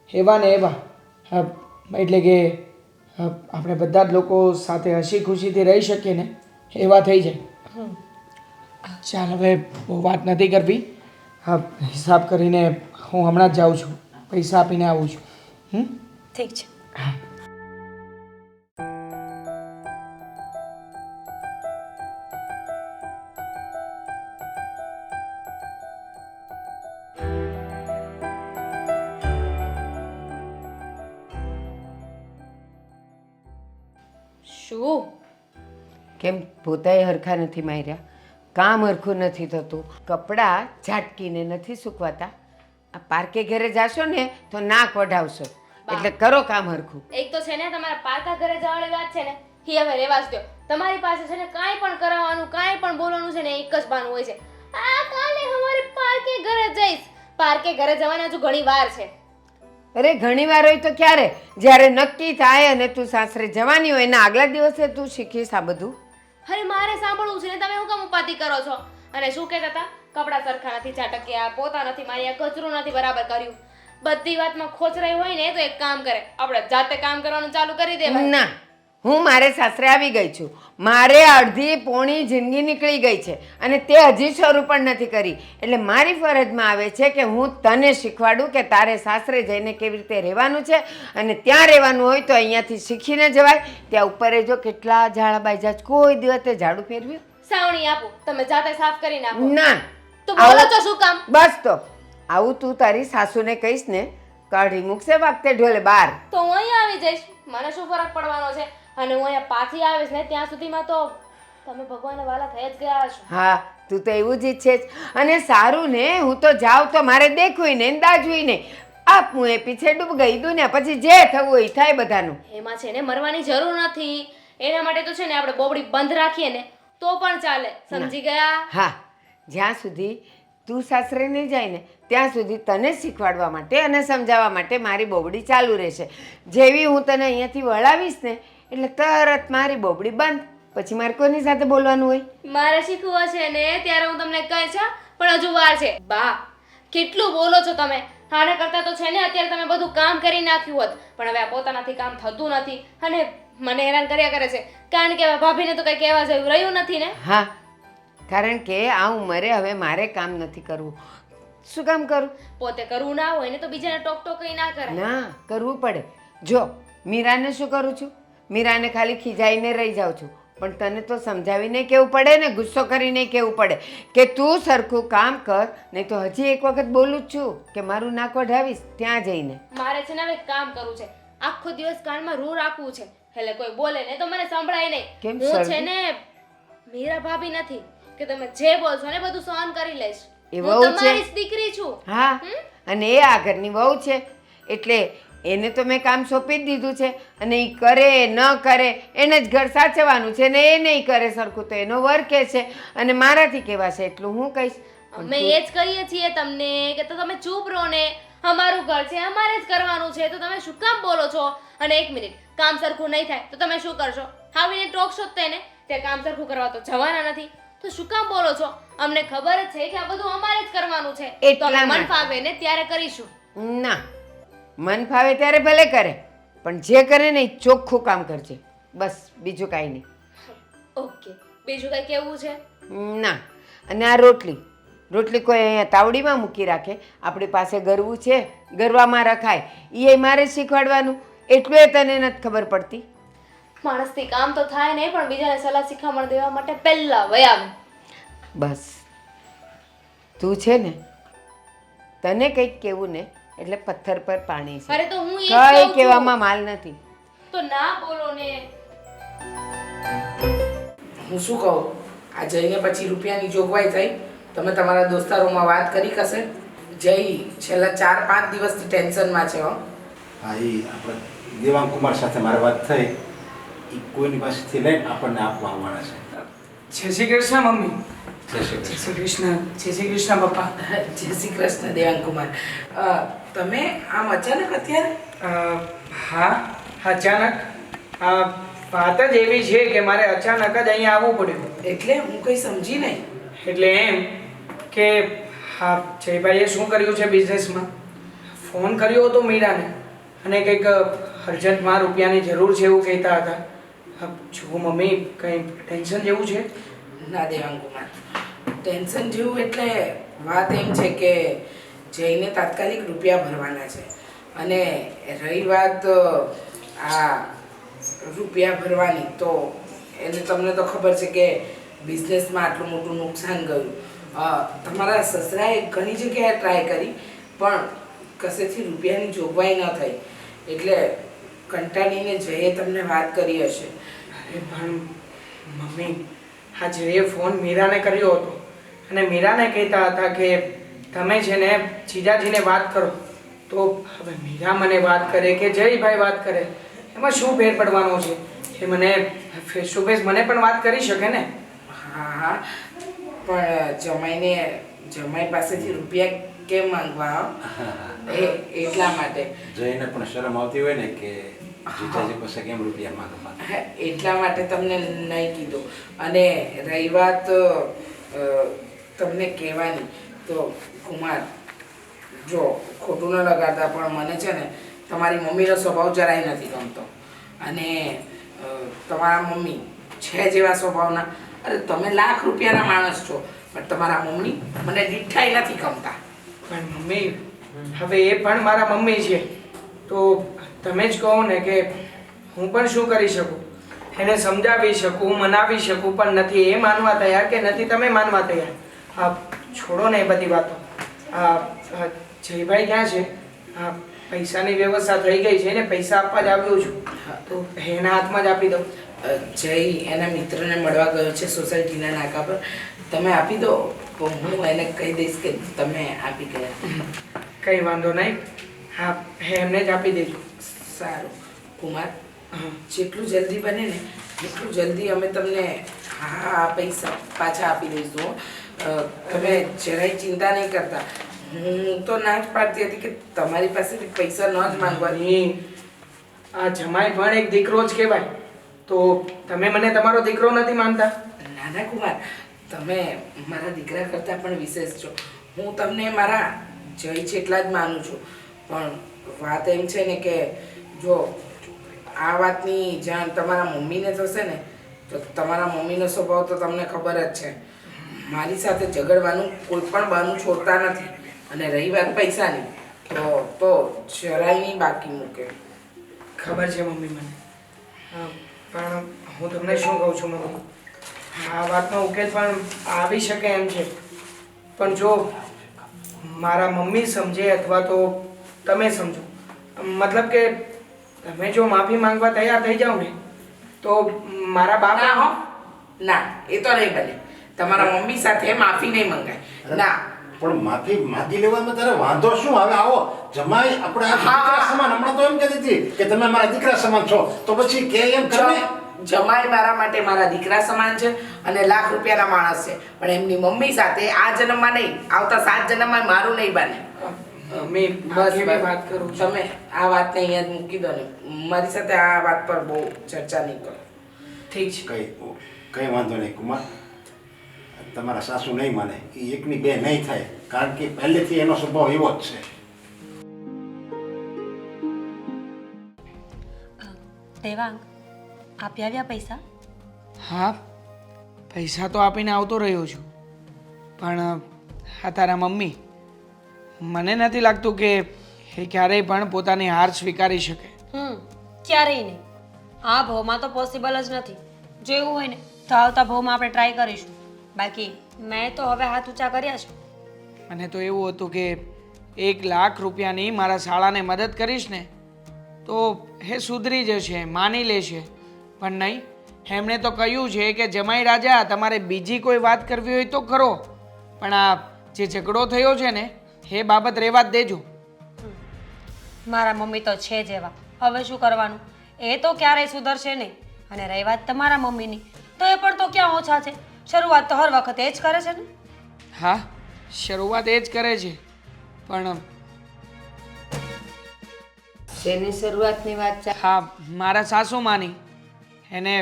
એવા ને એવા, એટલે કે આપણે બધા જ લોકો સાથે હસી ખુશીથી રહી શકીએ ને એવા થઈ જાય. ચાલ હવે બહુ વાત નથી કરવી. હિસાબ કરીને હું હમણાં જ જાઉં છું, પૈસા આપીને આવું છું. ઠીક છે. શું? કેમ પોતાએ હરખા નથી માર્યા, કામ હરખું નથી થતું, કપડાં ઝાટકીને નથી સૂકવાતા. આ પાર્કે ઘરે જાશો ને તો નાક વઢાવશો, એટલે કરો કામ હરખું. એક તો છે ને તમારા પારકા ઘરે જવાની વાત છે ને એ હવે રેવા જ દો. તમારી પાસે છે ને કાંઈ પણ કરાવવાનું, કાંઈ પણ બોલવાનું છે ને એક જ બહાનું હોય છે, આ કાલે અમારે પાર્કે ઘરે જઈશ. પાર્કે ઘરે જવાના હજુ ઘણી વાર છે. અરે ઘણી વાર હોય તો ક્યારે? જ્યારે નક્કી થાય અને તું સાસરે જવાની હોય એના આગલા દિવસે તું શીખીશ આ બધું. અરે મારે સાંભળવું છે ને, તમે હું કામ ઉપાધિ કરો છો? અને શું કહેતા હતા? કપડાં સરખા નથી ઝાટક્યા, પોતા નથી માર્યા, કચરું નથી બરાબર કર્યું. બધી વાતમાં ખોચરાઈ હોય ને તો એક કામ કરે, આપણે જાતે કામ કરવાનું ચાલુ કરી દેવાય. ના, હું મારે સાસરે આવી ગઈ છું. મારે અડધી પોણી જિંદગી નીકળી ગઈ છે અને તે હજી શરૂ પણ નથી કરી. એટલે મારી ફરજમાં આવે છે કે હું તને શીખવાડું કે તારે સાસરે જઈને કેવી રીતે રહેવાનું છે, અને ત્યાં રહેવાનું હોય તો અહીંયાથી શીખીને જવાય. ત્યાં ઉપર જો કેટલા ઝાડા બાજ્યા છે, કોઈ દિવસે ઝાડુ ફેરવ્યું? સાવણી આપું, તમે જાતે સાફ કરી નાખો. ના. તો બોલો છો શું કામ? બસ તો આવું તું તારી સાસુને કહીશ ને કાઢી મૂકશે વાગતે ઢોલે બહાર. તો હું અહીંયા આવી જઈશ, મને શું ફરક પડવાનો છે? અને હું અહીંયા પાછી આવીશ ને ત્યાં સુધીમાં તો તમે ભગવાનના વાલા થઈ જ ગયા હશો. હા, તું તો એવું જ ઈચ્છે છે. અને સારું ને, હું તો જાઉં તો મારે દેખવું ને દાજવું ને. આપ હું એ પીછે ડૂબ ગઈ દુનિયા, પછી જે થવું હોય થાય બધાનું. એમાં છે ને મરવાની જરૂર નથી. એના માટે તો છે ને આપણે બોબડી બંધ રાખીએ ને તો પણ ચાલે. સમજી ગયા? હા, જ્યાં સુધી તું સાસરે નહીં જાય ને ત્યાં સુધી તને શીખવાડવા માટે અને સમજાવવા માટે મારી બોબડી ચાલુ રહેશે. જેવી હું તને અહીંયાથી વળાવીશ ને એટલે તરત મારી બોબડી બંધ. પછી મારે કોની સાથે બોલવાનું હોય? મારે શીખવું હશે ને ત્યારે હું તમને કહીશ, પણ હજુ વાર છે. બા, કેટલું બોલો છો તમે? આના કરતા તો છે ને અત્યારે તમે બધું કામ કરી નાખ્યું હોત, પણ હવે આ પોતાનાથી કામ થતું નથી અને મને હેરાન કર્યા કરે છે. કારણ કે ભાભીને તો કઈ કહેવા જેવું રહ્યું નથી ને. હા, કારણ કે આ ઉંમરે હવે મારે કામ નથી કરવું. શું કામ કરું? પોતે કરવું ના હોય ને તો બીજાને ટોક ટોક ના કરાય. ના, કરવું પડે. જો મીરાને શું કરું છું? મીરાને ખાલી ખીજાઈને રહી જાઉં છું, પણ તને તો સમજાવીને કહેવું પડે ને, ગુસ્સો કરીને કહેવું પડે કે તું સરખું કામ કર, નહીં તો હજી એક વખત બોલું જ છું કે મારું નાક વઢાવીશ ત્યાં જઈને. મારે છે ને હવે કામ કરવું છે. આખો દિવસ કાનમાં રૂ રાખવું છે, એટલે કોઈ બોલે ને તો મને સંભળાય નહીં. કેમ હું શરદી? છે ને મીરા ભાભી નથી કે તમે જે બોલશો ને બધું સહન કરી લઈશ. એ હું વહુ છે. તમારી જ દીકરી છું. હા, અને એ આ ઘરની વહુ છે એટલે એને તો મેં કામ સોંપી જ દીધું છે, અને એ કરે ન કરે એને જ ઘર સાચવવાનું છે ને એ નહીં કરે સરખું તો એનો વર્કે છે, અને મારાથી કહેવાશે એટલું હું કહીશ. અમે એ જ કહીએ છીએ તમને કે તો તમે ચૂપ રહો ને. અમારું ઘર છે, અમારે જ કરવાનું છે, તો તમે શું કામ બોલો છો? અને એક મિનિટ, કામ સરખું નહીં થાય તો તમે શું કરશો? આવીને ટોકશો જ તેને તે કામ સરખું કરવા તો જવાના નથી, તો શું કામ બોલો છો? અમને ખબર જ છે કે આ બધું અમારે જ કરવાનું છે, તો અમે મન ફાવે ને ત્યારે કરીશું. ના, મન ફાવે ત્યારે ભલે કરે, પણ જે કરે ને એ ચોખ્ખું કામ કરજે, બસ, બીજું કાંઈ નહીં. ઓકે, બીજું કઈ કેવું છે? ના, અને આ રોટલી કોઈ અહીંયા તાવડીમાં મૂકી રાખે? આપણી પાસે ગરવું છે, ગરવામાં રખાય, એ મારે શીખવાડવાનું. એટલું એ તને નથી ખબર પડતી? માણસથી કામ તો થાય નહીં, પણ બીજાને સલાહ શિખામણ દેવા માટે પહેલા વયા. બસ, તું છે ને, તને કંઈક કેવું ને એટલે પથ્થર પર પાણી છે. અરે તો હું એ જ કઈ કહું છું. કહેવામાં માલ નથી. તો ના બોલો ને. હું શું કહું, આ જઈને પછી રૂપિયાની જોગવાઈ થઈ? તમે તમારા દોસ્તારોમાં વાત કરી કશે? જઈ છેલ્લા 4-5 દિવસથી ટેન્શનમાં છે. હો હા, એ આપણે દેવાંગ કુમાર સાથે મારી વાત થઈ એ કોઈની પાસેથી લઈને આપણને આપવા આવવાના છે. જય શ્રી કૃષ્ણ મમ્મી. જય શ્રી જય કૃષ્ણ. શ્રી કૃષ્ણ. જય શ્રી કૃષ્ણ પપ્પા. જય શ્રી કૃષ્ણ દેવાંગ કુમાર. તમે આમ અચાનક અત્યારે? હા અચાનક વાત જ એવી છે કે મારે અચાનક જ અહીંયા આવવું પડ્યું. એટલે હું કંઈ સમજી નહીં. એટલે એમ કે હા જયભાઈએ શું કર્યું છે બિઝનેસમાં, ફોન કર્યો હતો મીરાને અને કંઈક અર્જન્ટમાં રૂપિયાની જરૂર છે એવું કહેતા હતા. જો મમ્મી કંઈ ટેન્શન જેવું છે? ના દેવાંગ કુમાર, ટેન્શન જેવું એટલે વાત એમ છે કે જઈને તાત્કાલિક રૂપિયા ભરવાના છે. અને રહી વાત આ રૂપિયા ભરવાની, તો એને તમને તો ખબર છે કે બિઝનેસમાં આટલું મોટું નુકસાન ગયું. તમારા સસરાએ ઘણી જગ્યાએ ટ્રાય કરી પણ કશેથી રૂપિયાની જોગવાઈ ન થઈ, એટલે કંટાળીને જયે તમને વાત કરી હશે. અરે પણ મમ્મી હા જયે ફોન મીરાને કર્યો હતો અને મીરાને કહેતા હતા કે તમે છે ને જીજાજીને વાત કરો. તો હવે મીરા મને વાત કરે કે જયભાઈ વાત કરે, એમાં શું ફેર પડવાનો છે? એ મને ફેસ ટુ ફેસ મને પણ વાત કરી શકે ને. હા હા, પણ જમાઈ પાસેથી રૂપિયા કેમ માંગવા? એટલા માટે. જઈને પણ શરમ આવતી હોય ને કે જીજાજી પાસે કેમ રૂપિયા માંગવા. હા, એટલા માટે તમને નહીં કીધું. અને રહી વાત તમને કહેવાની, તો કુમાર જો ખોટું ન લગાડતા પણ મને છે ને તમારી મમ્મીનો સ્વભાવ જરાય નથી ગમતો. અને તમારા મમ્મી છે જેવા સ્વભાવના, અરે તમે લાખ રૂપિયાના માણસ છો પણ તમારા મમ્મી મને દીઠાઈ નથી ગમતા. પણ મમ્મી હવે એ પણ મારા મમ્મી છે, તો તમે જ કહો ને કે હું પણ શું કરી શકું? એને સમજાવી શકું, મનાવી શકું, પણ નથી એ માનવા તૈયાર કે નથી તમે માનવા તૈયાર. હા છોડો ને એ બધી વાતો. જયભાઈ ક્યાં છે? પૈસાની વ્યવસ્થા થઈ ગઈ છે ને, પૈસા આપવા જ આવ્યો છું, તો એના હાથમાં જ આપી દઉં. જય એના મિત્રને મળવા ગયો છે સોસાયટીના નાકા પર, તમે આપી દો તો હું એને કહી દઈશ કે તમે આપી ગયા. કંઈ વાંધો નહીં, હા એમને જ આપી દેજો. સારું કુમાર, જેટલું જલ્દી બને ને એટલું જલ્દી અમે તમને આ પૈસા પાછા આપી દઈશું. તમે જરાય ચિંતા નહીં કરતા. હું તો ના જ પાડતી હતી કે તમારી પાસેથી પૈસા ન જ માંગવાની. આ જમાઈ પણ એક દીકરો જ કહેવાય, તો તમે મને તમારો દીકરો નથી માનતા? નાના કુમાર, તમે મારા દીકરા કરતાં પણ વિશેષ છો. હું તમને મારા જય છે એટલા જ માનું છું. પણ વાત એમ છે ને કે જો આ વાતની જાણ તમારા મમ્મીને થશે ને તો તમારા મમ્મીનો સ્વભાવ તો તમને ખબર જ છે. મારી સાથે ઝઘડવાનું કોઈ પણ બહાનું છોડતા નથી. અને રહી વાત પૈસાની, તો જરાય નહીં બાકી મૂકે. ખબર છે મમ્મી મને. પણ હું તમને શું કહું છું મમ્મી, આ વાતનો ઉકેલ પણ આવી શકે એમ છે, પણ જો મારા મમ્મી સમજે અથવા તો તમે સમજો, મતલબ કે તમે જો માફી માંગવા તૈયાર થઈ જાઓ ને તો મારા બાપ ના હો, ના એ તો નહીં બને. તમારા મમ્મી સાથે માફી નહીં મંગાય. ના પણ માફી માંગી લેવામાં તારે વાંધો શું? હવે આવો જમાઈ આપણે આ દીકરા સમાન, હમણાં તો એમ કહેતી હતી કે તમે મારા દીકરા સમાન છો, તો પછી કે એમ કરે. જમાઈ મારા માટે મારા દીકરા સમાન છે અને લાખ રૂપિયાના માણસ છે, પણ એમની મમ્મી સાથે આ જન્મમાં નહીં, આવતા 7 જન્મમાં મારું નહીં બને. મમ્મી બસ કેવી વાત કરું છું? તમે આ વાતને અહીંયા જ મૂકી દો ને. મારી સાથે આ વાત પર બહુ ચર્ચા નહીં કરો. ઠીક છે. કઈ વાંધો નહીં કુમાર, તમારા સાસુ નહીં માને એ એકની બે નહીં થાય, કારણ કે પહેલેથી એનો સ્વભાવ એવો જ છે. દેવાંગ, આપી આવ્યા પૈસા? હા પૈસા તો આપીને આવતો રહ્યો છું, પણ આ તારા મમ્મી, મને નથી લાગતું કે એ ક્યારેય પણ પોતાની હાર સ્વીકારી શકે. ક્યારેય નહીં. આ ભાવમાં તો પોસિબલ જ નથી. જેવું હોય ને તો આવતા ભાવમાં આપણે ટ્રાય કરીશું. બાકી મેં તો હવે હાથ ઊંચા કર્યા છે. મને તો એવું હતું કે 1 લાખ રૂપિયાની મારા શાળાને મદદ કરીશ ને તો એ સુધરી જશે, માની લેશે. પણ નહીં, એમણે તો કહ્યું છે કે જમાઈ રાજા તમારે બીજી કોઈ વાત કરવી હોય તો કરો, પણ આ જે ઝઘડો થયો છે ને એ બાબત રહેવા જ દેજો. મારા મમ્મી તો છે જ એવા. હવે શું કરવાનું? એ તો ક્યારેય સુધરશે નહીં. અને રહી વાત તમારા મમ્મીની, તો એ પણ તો ક્યાં ઓછા છે. શરૂઆત તો હર વખતે એ જ કરે છે ને. હા, શરૂઆત એ જ કરે છે, પણ શેની શરૂઆતની વાત છે? હા, મારા સાસુમાની. એને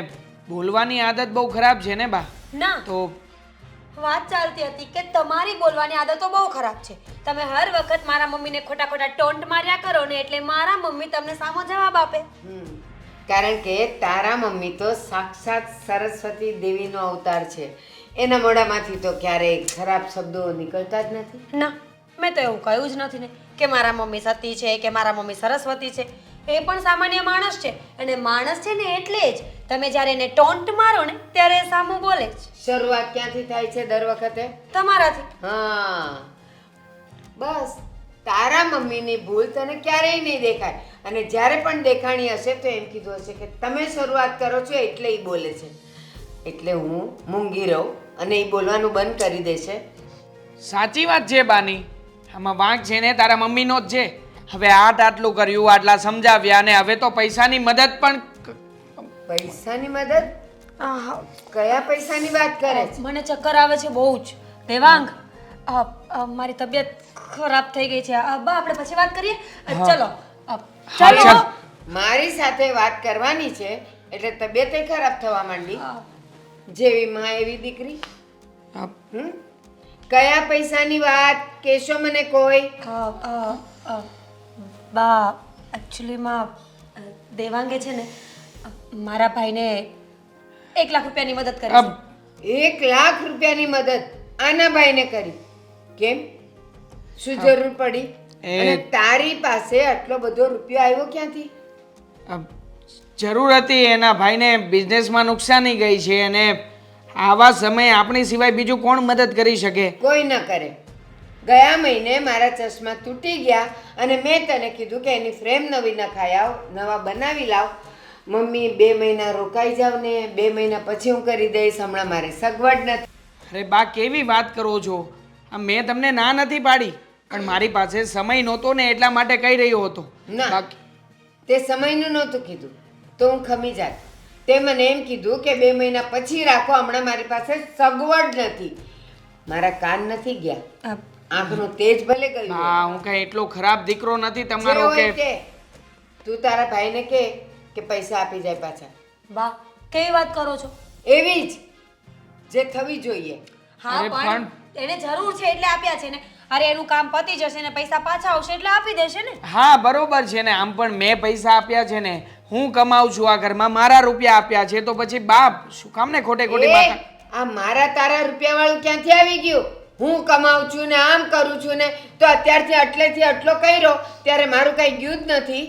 બોલવાની આદત બહુ ખરાબ છે ને બા. ના, તો વાત ચાલતી હતી કે તમારી બોલવાની આદતો બહુ ખરાબ છે. તમે હર વખત મારા મમ્મીને ખોટા ખોટા ટોન્ટ માર્યા કરો ને, એટલે મારા મમ્મી તમને સામો જવાબ આપે. કારણ કે તારા મમ્મી તો સાક્ષાત સરસ્વતી દેવીનો અવતાર છે. એના મોઢામાંથી તો ક્યારેય ખરાબ શબ્દો નીકળતા જ નથી. ના, મેં તો એવું કહ્યું જ નથી ને કે મારા મમ્મી સતી છે કે મારા મમ્મી સરસ્વતી છે. એ પણ સામાન્ય માણસ છે, અને માણસ છે ને એટલે જ તમે જ્યારે એને ટોન્ટ મારો ને ત્યારે એ સામું બોલે જ. શરૂઆત ક્યાંથી થાય છે દર વખતે? તમારાથી. હા, બસ તારા મમ્મીની ભૂલ તને ક્યારેય નહીં દેખાય, અને જ્યારે પણ દેખાણી હશે તો એમ કીધું હશે કે તમે શરૂઆત કરો છો એટલે એ બોલે છે. એટલે હું મૂંગી રહું અને એ બોલવાનું બંધ કરી દેશે. સાચી વાત છે બાની. આમાં વાંક છે ને તારા મમ્મીનો જ છે. હવે આટલું કર્યું, આટલા સમજાવ્યા, અને હવે તો પૈસાની મદદ પણ પૈસાની મદદ? કયા પૈસાની વાત કરે છે? મને ચક્કર આવે છે બહુ જ. દેવાંગ, મારી તબિયત ખરાબ થઈ ગઈ છે. બા, આપણે પછી વાત કરીએ. ચલો ચાલ. મારી સાથે વાત કરવાની છે એટલે તબિયત ખરાબ થવા માંડી. જેવી માં એવી દીકરી. કયા પૈસાની વાત કેશો મને કોઈ? બા, એકચ્યુઅલીમાં દેવાંગે છે ને મારા ભાઈને 1 લાખ રૂપિયાની મદદ કરી છે. 1 લાખ રૂપિયાની મદદ આના ભાઈને કરી? કેમ, શું જરૂર પડી? અને તારી પાસે આટલો બધો રૂપિયો આવ્યો ક્યાંથી? જરૂર હતી. એના ભાઈને બિઝનેસમાં નુકસાની ગઈ છે, અને આવા સમયે આપણી સિવાય બીજું કોણ મદદ કરી શકે? કોઈ ન કરે. ગયા મહિને મારા ચશ્મા તૂટી ગયા અને મેં તને કીધું કે એની ફ્રેમ નવી નખાઈ આવ, નવા બનાવી લાવ. મમ્મી 2 મહિના રોકાઈ જાવ ને, 2 મહિના પછી હું કરી દઈશ, હમણાં મારે સગવડ નથી. અરે બા, કેવી વાત કરો છો? મેં તમને ના નથી પાડી, પણ મારી પાસે સમય નહોતો ને એટલા માટે કહી રહ્યો હતો. ના, તે સમયનું નહોતું કીધું તો હું ખમી જાત. તે મને એમ કીધું કે 2 મહિના પછી રાખો, હમણાં મારી પાસે સગવડ નથી. મારા કાન નથી ગયા, આંખનો તેજ ભલે ગયું. હા, હું કઈ એટલો ખરાબ દીકરો નથી તમારો જે હોય કે તે. તું તારા ભાઈને કે પૈસા આપી જાય પાછા. બા, કેવી વાત કરો છો? એવી જ જે થવી જોઈએ. હા, અરે પણ એને જરૂર છે એટલે આપ્યા છે ને. અરે એનું કામ પતી જશે ને પૈસા પાછા આવશે એટલે આપી દેશે ને. હા, બરોબર છે ને. આમ પણ મેં પૈસા આપ્યા છે ને, હું કમાઉં છું આ ઘરમાં, મારા રૂપિયા આપ્યા છે, તો પછી બાપ શું કામ ને ખોટે ખોટી માતા. આ મારા તારા રૂપિયા વાળું ક્યાંથી આવી ગયું? હું કમાઉં છું ને આમ કરું છું ને, તો અત્યારથી આટલેથી આટલો કર્યો ત્યારે મારું કઈ ગયું જ નથી.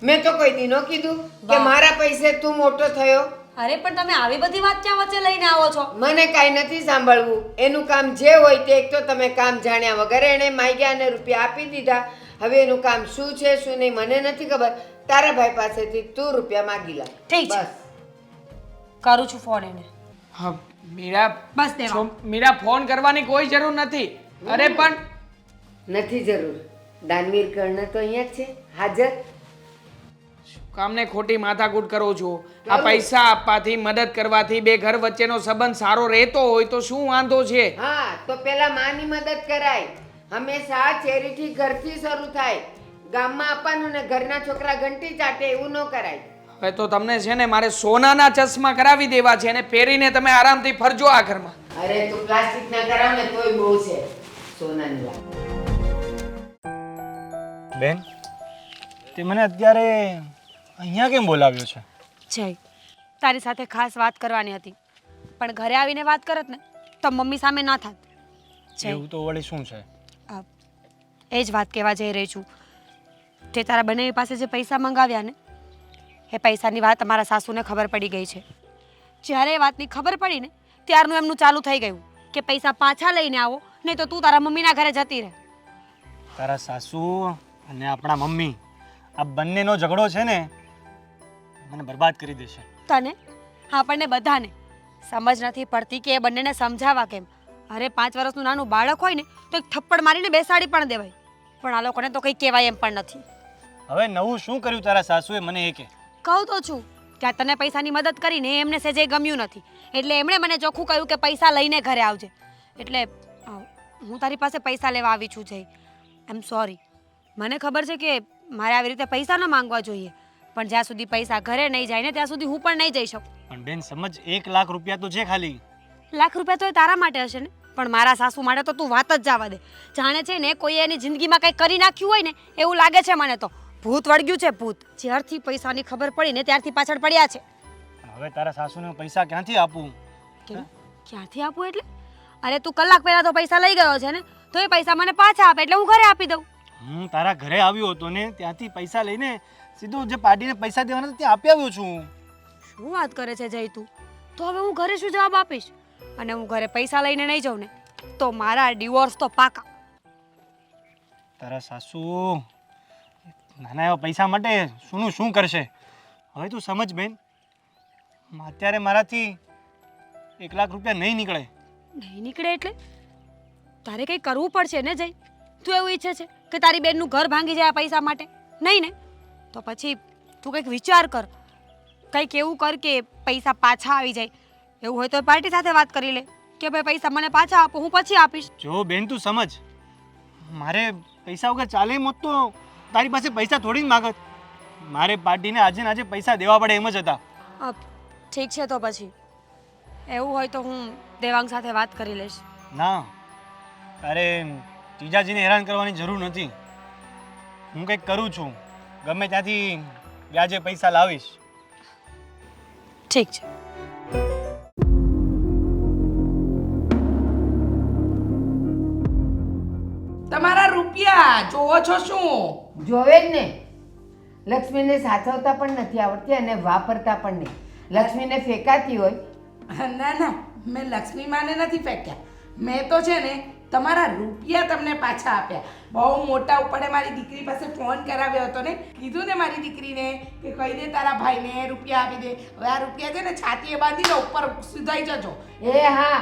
મેં તો કોઈ દી ન કીધું કે મારા પૈસે તું મોટો થયો. અરે પણ તમે આવી બધી વાત ક્યાં વચ્ચે લઈને આવો છો? મને કાંઈ નથી સાંભળવું. એનું કામ જે હોય તે એક તો તમે કામ જાણ્યા વગર એણે માગ્યા અને રૂપિયા આપી દીધા. હવે એનું કામ શું છે શું નહીં મને નથી ખબર. તારા ભાઈ પાસેથી તું રૂપિયા માગી લા. ઠીક છે. બસ કરું છું ફોન એને. હા મીરા, બસ દેવા. મીરા, ફોન કરવાની કોઈ જરૂર નથી. અરે પણ નથી જરૂર. દાનવીર કર્ણ તો અહીંયા જ છે, હાજર. કામને ખોટી માથાકૂટ કરો છો. આ પૈસા આપવાથી, મદદ કરવાથી બે ઘર વચ્ચેનો સંબંધ સારો રહેતો હોય તો શું વાંધો છે? હા, તો પેલા માની મદદ કરાય. હંમેશા ચેરિટી ઘરથી શરૂ થાય. ગામમાં આપવાનું ને ઘરના છોકરા ઘંટી ચાટે એવું ન કરાય. હવે તો તમને છે ને મારે સોનાના ચશ્મા કરાવી દેવા છે, અને પહેરીને તમે આરામથી ફરજો આ ઘરમાં. અરે તું પ્લાસ્ટિક ના કરાવ ને તોય બહુ છે સોનાની વાત. બેન, તે મને અત્યારે અહીંયા કેમ બોલાવ્યો છે? જય, તારી સાથે ખાસ વાત કરવાની હતી, પણ ઘરે આવીને વાત કરત ને તો મમ્મી સામે ના થાત. એવું તો વળી શું છે? એ જ વાત કહેવા જઈ રહી છું. તે તારા બંને પાસે જે પૈસા મંગાવ્યા ને, એ પૈસાની વાત અમારા સાસુને ખબર પડી ગઈ છે. જ્યારે એ વાતની ખબર પડી ને ત્યારનું એમનું ચાલુ થઈ ગયું કે પૈસા પાછા લઈને આવો, નહીં તો તું તારા મમ્મીના ઘરે જતી રહે. તારા સાસુ અને આપણા મમ્મી, આ બંનેનો ઝઘડો છે ને મને બરબાદ કરી દેશે. તને, આપણને બધાને સમજ નથી પડતી કે એ બંનેને સમજાવવા કેમ. અરે 5 વર્ષનું નાનું બાળક હોય ને તો એક થપ્પડ મારીને બેસાડી પણ દેવાય, પણ આ લોકોને તો કંઈ કહેવાય એમ પણ નથી. હવે નવું શું કર્યું તારા સાસુએ મને એ કે? કહું તો છું કે આ તને પૈસાની મદદ કરીને એમને સેજે ગમ્યું નથી, એટલે એમણે મને ચોખ્ખું કહ્યું કે પૈસા લઈને ઘરે આવજે. એટલે હું તારી પાસે પૈસા લેવા આવી છું જઈ. આઈ એમ સોરી. મને ખબર છે કે મારે આવી રીતે પૈસા ન માંગવા જોઈએ, પણ જ્યાં સુધી પૈસા ઘરે નહીં જાય ને ત્યાં સુધી હું પણ નહીં જઈ શકું. પણ બેન સમજ, 1 લાખ રૂપિયા તો છે ખાલી. લાખ રૂપિયા તો એ તારા માટે હશે ને, પણ મારા સાસુ માટે તો તું વાત જ જવા દે. જાણે છે ને કોઈ એની જિંદગીમાં કંઈ કરી નાખ્યું હોય ને એવું લાગે છે મને તો. ભૂત વળગ્યું છે ભૂત. જ્યારથી પૈસાની ખબર પડી ને ત્યારથી પાછળ પડ્યા છે. હવે તારા સાસુને પૈસા ક્યાંથી આપું? કેમ? ક્યાંથી આપું એટલે? અરે તું કલાક પહેલા તો પૈસા લઈ ગયો છે ને, તો એ પૈસા મને પાછા આપે એટલે હું ઘરે આપી દઉં. હું તારા ઘરે આવ્યો હતો ને ત્યાંથી પૈસા લઈને સીધું જે પાર્ટીને પૈસા દેવાના હતા ત્યાં આપી આવ્યો છું. શું વાત કરે છે જય તું? તો હવે હું ઘરે શું જવાબ આપીશ? અને હું ઘરે પૈસા લઈને નહીં જાઉં ને તો મારા ડિવોર્સ તો પાકા. તારા સાસુ નાના એવા પૈસા માટે શું કરશે? હવે તું સમજ બેન, અત્યારે મારાથી 1 લાખ રૂપિયા નહીં નીકળે. નહીં નીકળે એટલે તારે કંઈ કરવું પડશે ને જય? તું એવું ઈચ્છે છે કે તારી બેનનું ઘર ભાંગી જાય આ પૈસા માટે? નહીં ને? તો પછી તું કંઈક વિચાર કર, કંઈક એવું કર કે પૈસા પાછા આવી જાય. એવું હોય તો પાર્ટી સાથે વાત કરી લે કે ભાઈ પૈસા મને પાછા આપો, હું પછી આપીશ. જો બેન તું સમજ, મારે પૈસા વગર ચાલે મોત તો તારી પાસે પૈસા થોડી જ માગત. મારે પાર્ટીને આજે ને આજે પૈસા દેવા પડે એમ જ હતા. ઠીક છે, તો પછી એવું હોય તો હું દેવાંગ સાથે વાત કરી લઈશ. ના, તારે જીજાજીને હેરાન કરવાની જરૂર નથી. હું કંઈક કરું છું, ગમે ત્યાંથી વ્યાજે પૈસા લાવીશ. ઠીક છે. તમારા રૂપિયા જોવો છો શું? જોવે જ ને. લક્ષ્મીને સાચવતા પણ નથી આવડતી અને વાપરતા પણ નહીં. લક્ષ્મીને ફેંકાતી હોય. ના ના, મેં લક્ષ્મી માને નથી ફેંક્યા. મેં તો છે ને તમારા રૂપિયા તમને પાછા આપ્યા. બહુ મોટા ઉપડે મારી દીકરી પાસે ફોન કરાવ્યો હતો ને, કીધું ને મારી દીકરીને કે કહી દે તારા ભાઈને રૂપિયા આપી દે. હવે આ રૂપિયા છે ને છાતીએ બાંધી દો, ઉપર સુધાઈ જજો. એ હા,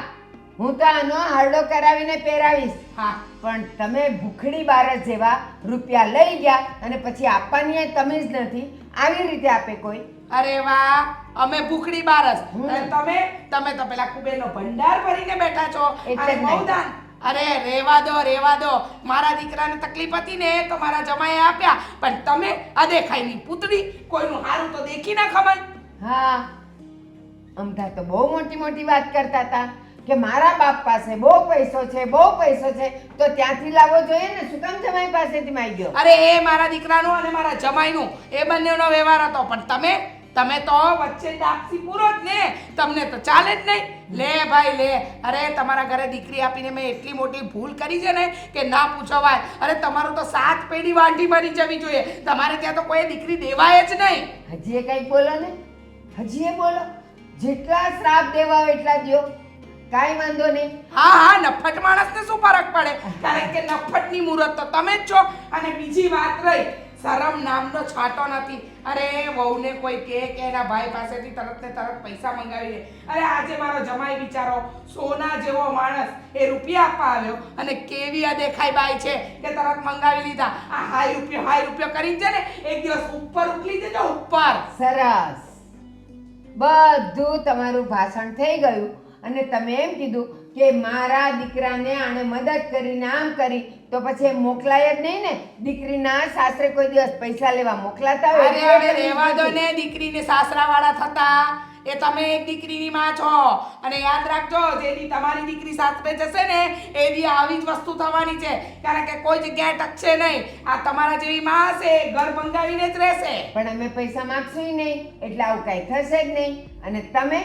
હું તો આનો હારડો કરાવીને પહેરાવીશ. હા, પણ તમે ભૂખડી બારસ જેવા રૂપિયા લઈ ગયા અને પછી આપવાની તમે જ નથી. આવી રીતે આપે કોઈ? અરે વાહ, અમે ભૂખડી બારસ અને તમે તો પેલા કુબેરનો ભંડાર ભરીને બેઠા છો. એટલે અને જ નહીં. બહુદાન. અરે રેવા દો. મારા દીકરાને તકલીફ હતી ને તો મારા જમાએ આપ્યા, પણ તમે અદેખાઈની પૂતળી, કોઈનું હારું તો દેખી ના ખબર. હા, અમથા તો બહુ મોટી મોટી વાત કરતા હતા કે મારા બાપ પાસે બહુ પૈસો છે તો ત્યાંથી લાવવો જોઈએ ને. શું કામ જમાઈ પાસેથી માંગ્યો? અરે એ મારા દીકરાનું અને મારા જમાઈનું એ બંનેનો વ્યવહાર હતો, પણ તમે તો વચ્ચે ડાપસી પૂરો જ ને. તમને તો ચાલે જ નહીં. લે ભાઈ લે. અરે તમારા ઘરે દીકરી આપીને મેં એટલી મોટી ભૂલ કરી છે ને કે ના પૂછો ભાઈ. અરે તમારું તો 7 પેઢી વાંઢી મરી જવી જોઈએ. તમારે ત્યાં તો કોઈ દીકરી દેવાય જ નહીં. હજી એ કંઈક બોલો ને, હજી એ બોલો. જેટલા શ્રાપ દેવા હોય એટલા દ્યો, કાંઈ વાંધો નહીં. હા, નફટ માણસને શું ફરક પડે? કારણ કે નફટની મુહૂર્ત તો તમે જ છો. અને બીજી વાત રહી, શરમ નામનો છાંટો નથી. અરે વહુને કોઈ કે એના ભાઈ પાસેથી તરત ને તરત પૈસા મંગાવી લે. અરે આજે મારો જમાઈ બિચારો સોના જેવો માણસ એ રૂપિયા આપવા આવ્યો અને કેવી આ દેખાઈ બાઈ છે કે તરત મંગાવી લીધા. આ હાઈ રૂપિયો કરીને છે ને એક દિવસ ઉપર ઉકલી દેજો, ઉપર. સરસ, બધું તમારું ભાષણ થઈ ગયું અને તમે એમ કીધું કે મારા દીકરાને આણે મદદ કરીને આમ કરી, તો પછી એમ મોકલાય જ નહીં ને. દીકરીના સાસરે કોઈ દિવસ પૈસા લેવા મોકલાતા હોય? અરે હવે રહેવા દો ને દીકરીને સાસરાવાળા થતા. એ તમે એક દીકરીની માં છો અને યાદ રાખજો, જેથી તમારી દીકરી સાસરે જશે ને એવી આવી જ વસ્તુ થવાની છે. કારણ કે કોઈ જગ્યાએ ટકશે નહીં. આ તમારા જેવી માં હશે, ઘર બંધાવીને જ રહેશે. પણ અમે પૈસા માગશું નહીં એટલે આવું કાંઈ થશે જ નહીં. અને તમે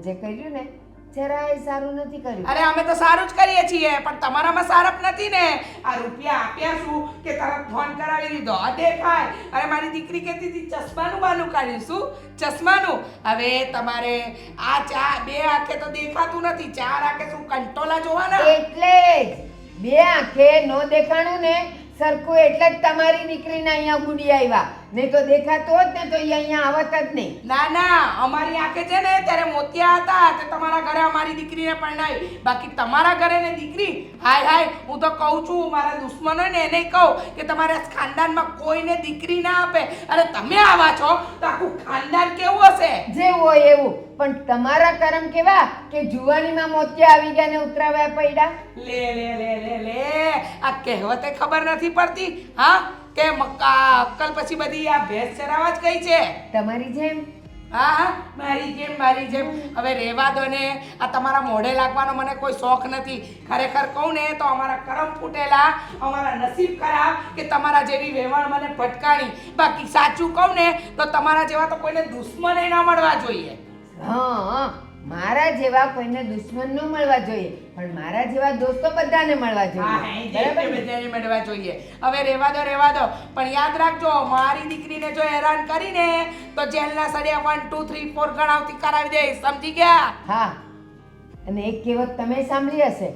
જે કર્યું ને જરાય સારું નથી કર્યું. અરે અમે તો સારું જ કરીએ છીએ, પણ તમારામાં સારપ નથી ને. આ રૂપિયા આપ્યા શું કે તરત ફોન કરાવી દીધો. આ દેખાય. અરે મારી દીકરી કહેતી હતી ચશ્માનું બાનું કાઢ્યું. શું ચશ્માનું? હવે તમારે આ 2 આંખે તો દેખાતું નથી, 4 આંખે શું કંટોલા જોવાના? એટલે જ 2 આંખે નો દેખાણું ને સરખું, એટલે જ તમારી દીકરીને અહીંયા ગુડી આવ્યા. નહીં તો દેખાતો હોત ને તો એ અહીંયા આવત જ નહીં. ના ના અમારી આંખે છે ને ત્યારે મોતિયા હતા તે તમારા ઘરે અમારી દીકરીને પરણાવી, બાકી તમારા ઘરે ને દીકરી હાય હાય. હું તો કહું છું મારા દુશ્મનો ને એને કહું કે તમારા ખાનદાનમાં કોઈને દીકરી ના આપે. અરે તમે આવા છો તો આખું ખાનદાન કેવું હશે? જેવું હોય એવું. પણ તમારા કરમ કેવા કે જુવાનીમાં મોતિયા આવી ગયા ને ઉતરાવ્યા પડ્યા. લે લે લે લે લે આ કહેવતે ખબર નથી પડતી હા કે મક્કા અક્કલ પછી બધી આ ભેંસ ચરાવવા જ ગઈ છે. તમારી જેમ. હા હા મારી જેમ. હવે રહેવા દો ને, આ તમારા મોઢે લાગવાનો મને કોઈ શોખ નથી. ખરેખર કહું ને તો અમારા કરમ ફૂટેલા, અમારા નસીબ ખરાબ કે તમારા જેવી વેવાણ મને ભટકાણી. બાકી સાચું કહું ને તો તમારા જેવા તો કોઈને દુશ્મન ના મળવા જોઈએ. હા, મારા જેવા કોઈને દુશ્મન ન મળવા જોઈએ, પણ મારા જેવા દોસ્તો બધાને મળવા જોઈએ. બરાબર ને? બધાને મળવા જોઈએ. હવે રહેવા દો પણ યાદ રાખજો મારી દીકરીને જો હેરાન કરીને તો જેલના સળિયા 1 2 3 4 ગણાવતી કરાવી દઈશ. સમજી ગયા? હા. અને એક કહેવત તમે સાંભળી હશે,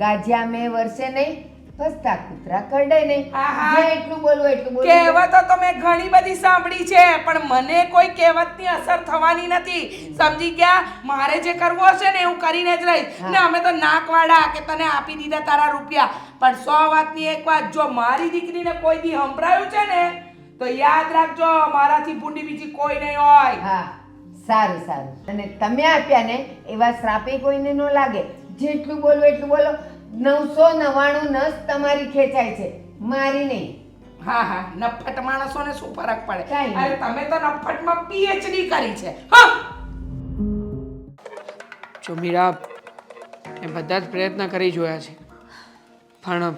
ગાજ્યા મેં વર્ષે નહીં, ફસતા કૂતરા કરડે નહીં. આહા. જે એટલું બોલવું એટલું બોલવું. કહેવતો તો મેં ઘણી બધી સાંભળી છે પણ મને કોઈ કહેવતની અસર થવાની નથી. સમજી ગયા? મારે જે કરવું હશે ને હું કરીને જ રહીશ. ને અમે તો નાકવાડા કે તને આપી દીધા તારા રૂપિયા. પણ 100 વાતની એક વાત, જો મારી દીકરીને કોઈ દી સંભળાયું છે ને તો યાદ રાખજો મારાથી ભૂંડી બીજી કોઈ નહીં હોય. હા, સારું. અને તમે આપ્યા ને એવા શ્રાપે કોઈને ન લાગે. જેટલું બોલવું એટલું બોલો. 999 નસ તમારી ખેંચાય છે, મારી નહીં. હા નફટ માણસોને શું ફરક પડે? કાંઈ નહીં. અરે તમે તો નફટમાં PhD કરી છે. હા જો મીરા, મેં બધા જ પ્રયત્ન કરી જોયા છે પણ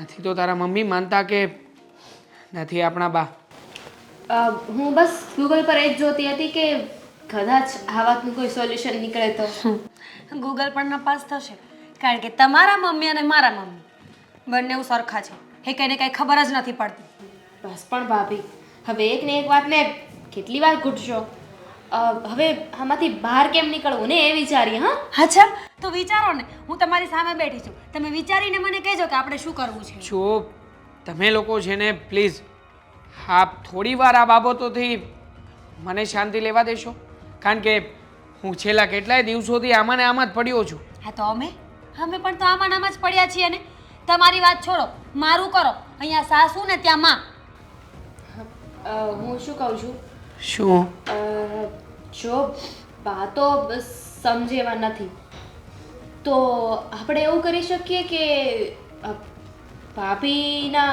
નથી તો તારા મમ્મી માનતા કે નથી આપણા બા. હું બસ ગૂગલ પર એ જ જોતી હતી કે કદાચ આ વાતનું કોઈ સોલ્યુશન નીકળે તો. ગૂગલ પર નપાસ થશે, કારણ કે તમારા મમ્મી અને મારા મમ્મી બંને સરખા છે. એ કંઈને કંઈ ખબર જ નથી પડતી. બસ પણ ભાભી, હવે એક ને એક વાતને કેટલી વાર ઘૂંટશો? હવે આમાંથી બહાર કેમ નીકળવું ને એ વિચારીએ. હા, અચ્છા તો વિચારો ને, હું તમારી સામે બેઠી છું, તમે વિચારીને મને કહેજો કે આપણે શું કરવું છે. જો તમે લોકો છે ને પ્લીઝ હા થોડી વાર આ બાબતોથી મને શાંતિ લેવા દેશો? કારણ કે હું છેલ્લા કેટલાય દિવસોથી આમાં ને આમાં જ પડ્યો છું. હા તો અમે પણ તો આમાં નામાં જ પડ્યા છીએ ને. તમારી વાત છોડો, મારું કરો. અહીંયા સાસુ ને ત્યાં માં. હું શું કહું છું, શું? જો બા તો બસ સમજે એવા નથી તો આપણે એવું કરી શકીએ કે ભાભીના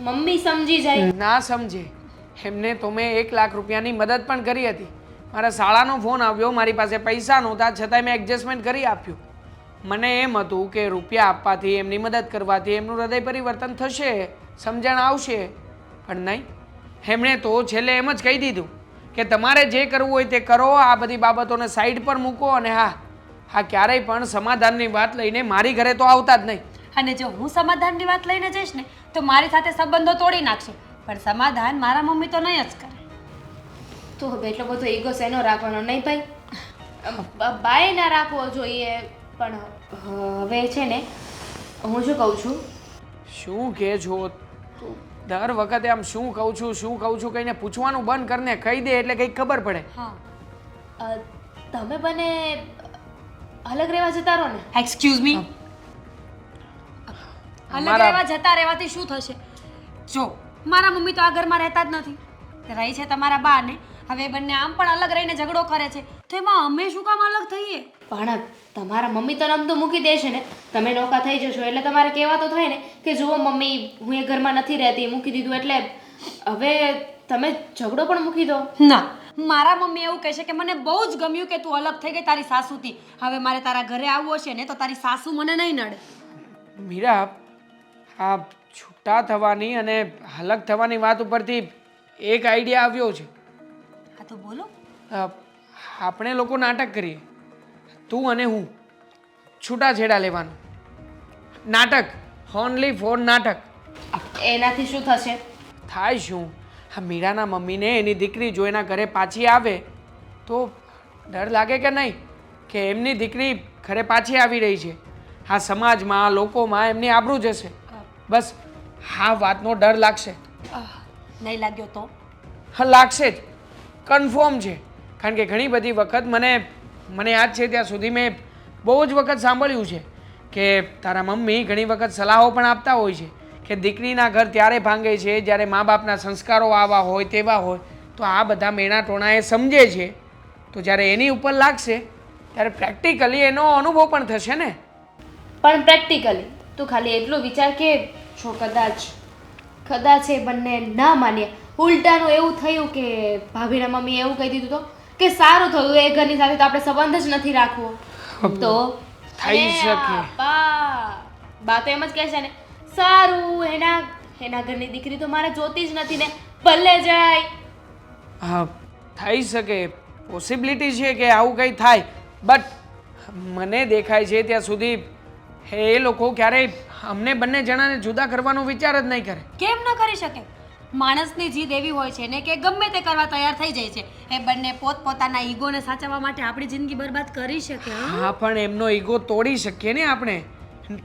મમ્મી સમજી જાય. ના સમજે એમને તો મેં 1 લાખ રૂપિયાની મદદ પણ કરી હતી. મારા શાળાનો ફોન આવ્યો, મારી પાસે પૈસા નહોતા છતાંય મેં એડજસ્ટમેન્ટ કરી આપ્યું. મને એમ હતું કે રૂપિયા આપવાથી એમની મદદ કરવાથી એમનું હૃદય પરિવર્તન થશે, સમજણ આવશે. પણ નહીં, એમણે તો છેલ્લે એમ જ કહી દીધું કે તમારે જે કરવું હોય તે કરો, આ બધી બાબતોને સાઈડ પર મૂકો અને હા ક્યારેય પણ સમાધાનની વાત લઈને મારી ઘરે તો આવતા જ નહીં. અને જો હું સમાધાનની વાત લઈને જઈશ ને તો મારી સાથે સંબંધો તોડી નાખશે, પણ સમાધાન મારા મમ્મી તો નહીં જ કરે. તો હવે એટલો બધો ઈગો શેનો રાખવાનો? નહીં ભાઈ, બાય ના રાખવો જોઈએ. પણ હવે છે ને હું શું કહું છું, શું કહે છો તું? દર વખતે આમ શું કહું છું કહીને પૂછવાનું બંધ કરીને કહી દે એટલે કંઈક ખબર પડે. હા, તમે બંને અલગ રહેવા જતા રહો ને. એક્સક્યુઝ મી, અલગ રહેવા જતા રહેવાથી શું થશે? જો મારા મમ્મી તો આ ઘરમાં રહેતા જ નથી, રહી છે તમારા બા ને. હવે બંને આમ પણ અલગ રહીને ઝઘડો કરે છે તો એમાં અમે શું કામ અલગ થઈએ? પણ તમારા મમ્મી તો રમતું મૂકી દેશે ને, તમે નોકા થઈ જશો એટલે તમારે કહેવા તો થાય ને કે જુઓ મમ્મી, હું એ ઘરમાં નથી રહેતી, મૂકી દીધું. એટલે હવે તમે ઝઘડો પણ મૂકી દો. ના, મારા મમ્મી એવું કહે છે કે મને બહુ જ ગમ્યું કે તું અલગ થઈ ગઈ તારી સાસુથી. હવે મારે તારા ઘરે આવવું હશે ને તો તારી સાસુ મને નહીં નડે. મીરા, આ છૂટા થવાની અને અલગ થવાની વાત ઉપરથી એક આઈડિયા આવ્યો છે. હા તો બોલો. આપણે લોકો નાટક કરીએ, તું અને હું, છૂટાછેડા લેવાનું નાટક, ઓનલી ફોર નાટક. એનાથી શું થશે? થાય શું? આ મીરાના મમ્મીને એની દીકરી જો એના ઘરે પાછી આવે તો ડર લાગે કે નહીં કે એમની દીકરી ઘરે પાછી આવી રહી છે, આ સમાજમાં લોકોમાં એમની આબરૂ જશે. બસ આ વાતનો ડર લાગશે. નહીં લાગ્યો તો લાગશે જ, કન્ફર્મ છે. કારણ કે ઘણી બધી વખત મને યાદ છે ત્યાં સુધી મેં બહુ જ વખત સાંભળ્યું છે કે તારા મમ્મી ઘણી વખત સલાહો પણ આપતા હોય છે કે દીકરીના ઘર ત્યારે ભાંગે છે જ્યારે મા બાપના સંસ્કારો આવા હોય તેવા હોય. તો આ બધા મેણા ટોણા એ સમજે છે, તો જ્યારે એની ઉપર લાગશે ત્યારે પ્રેક્ટિકલી એનો અનુભવ પણ થશે ને. પણ પ્રેક્ટિકલી તું ખાલી એટલું વિચાર કે જો કદાચ એ બંને ના માન્યા, ઉલટાનું એવું થયું કે ભાભીના મમ્મીએ એવું કહી દીધું તો કે સારું થયું એ ઘરની સાથે તો આપણે સંબંધ જ નથી રાખવો તો થઈ અને શકે. બા તો એમ જ કહે છે ને, સારું એના ઘરની દીકરી તો મારે જોતી જ નથી ને, ભલે જાય. હા, થઈ શકે, પોસિબિલિટી છે કે આવું કંઈ થાય. બટ મને દેખાય છે ત્યાં સુધી એ લોકો ક્યારેય અમને બંને જણાને જુદા કરવાનો વિચાર જ નહીં કરે. કેમ ન કરી શકે? માણસની જીદ એવી હોય છે ને કે ગમે તે કરવા તૈયાર થઈ જાય છે. એ બંને પોતપોતાના ઈગોને સાચવવા માટે આપણી જિંદગી બરબાદ કરી શકે. હા, પણ એમનો ઈગો તોડી શકીએ ને આપણે.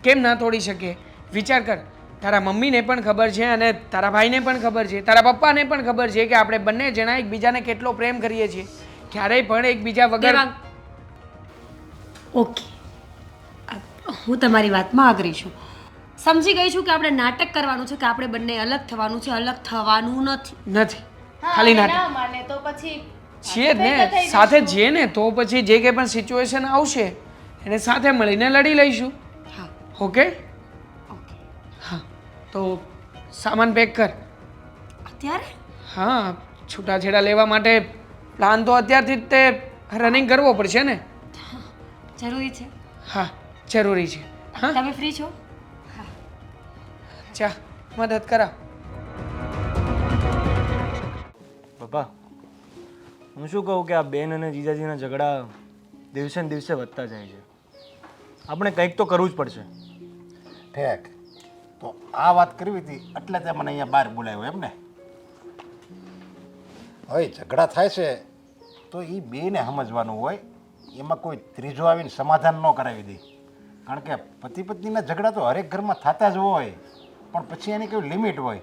કેમ ના તોડી શકીએ? વિચાર કર, તારા મમ્મીને પણ ખબર છે અને તારા ભાઈને પણ ખબર છે, તારા પપ્પાને પણ ખબર છે કે આપણે બંને જણા એકબીજાને કેટલો પ્રેમ કરીએ છીએ. ક્યારેય પણ એકબીજા વગર. ઓકે, હું તમારી વાતમાં અગ્રી છું. સમજી ગઈ છું કે આપણે નાટક કરવાનું છે, કે આપણે બંને અલગ થવાનું છે. અલગ થવાનું નથી. ખાલી નાટક ના માને તો પછી છીએ જ ને, સાથે છીએ ને, તો પછી જે કંઈ પણ સિચ્યુએશન આવશે એને સાથે મળીને લડી લઈશું. હા, ઓકે? ઓકે. હા, તો સામાન પેક કર. અત્યારે હા, છૂટાછેડા લેવા માટે પ્લાન તો અત્યારથી જ તે રનિંગ કરવો પડશે ને. જરૂરી છે. હા, જરૂરી છે. હા, તમે ફ્રી છો? ચા મદદ કરાવ. પપ્પા, હું શું કહું કે આ બેન અને જીજાજીના ઝઘડા દિવસે ને દિવસે વધતા જાય છે. આપણે કંઈક તો કરવું જ પડશે. ઠેક, તો આ વાત કરવી હતી એટલે તે મને અહીંયા બહાર બોલાવ્યો એમ ને. હવે ઝઘડા થાય છે તો એ બેને સમજવાનું હોય, એમાં કોઈ ત્રીજો આવીને સમાધાન ન કરાવી દે. કારણ કે પતિ પત્નીના ઝઘડા તો હરેક ઘરમાં થતા જ હોય, પણ પછી એની કોઈ લિમિટ હોય.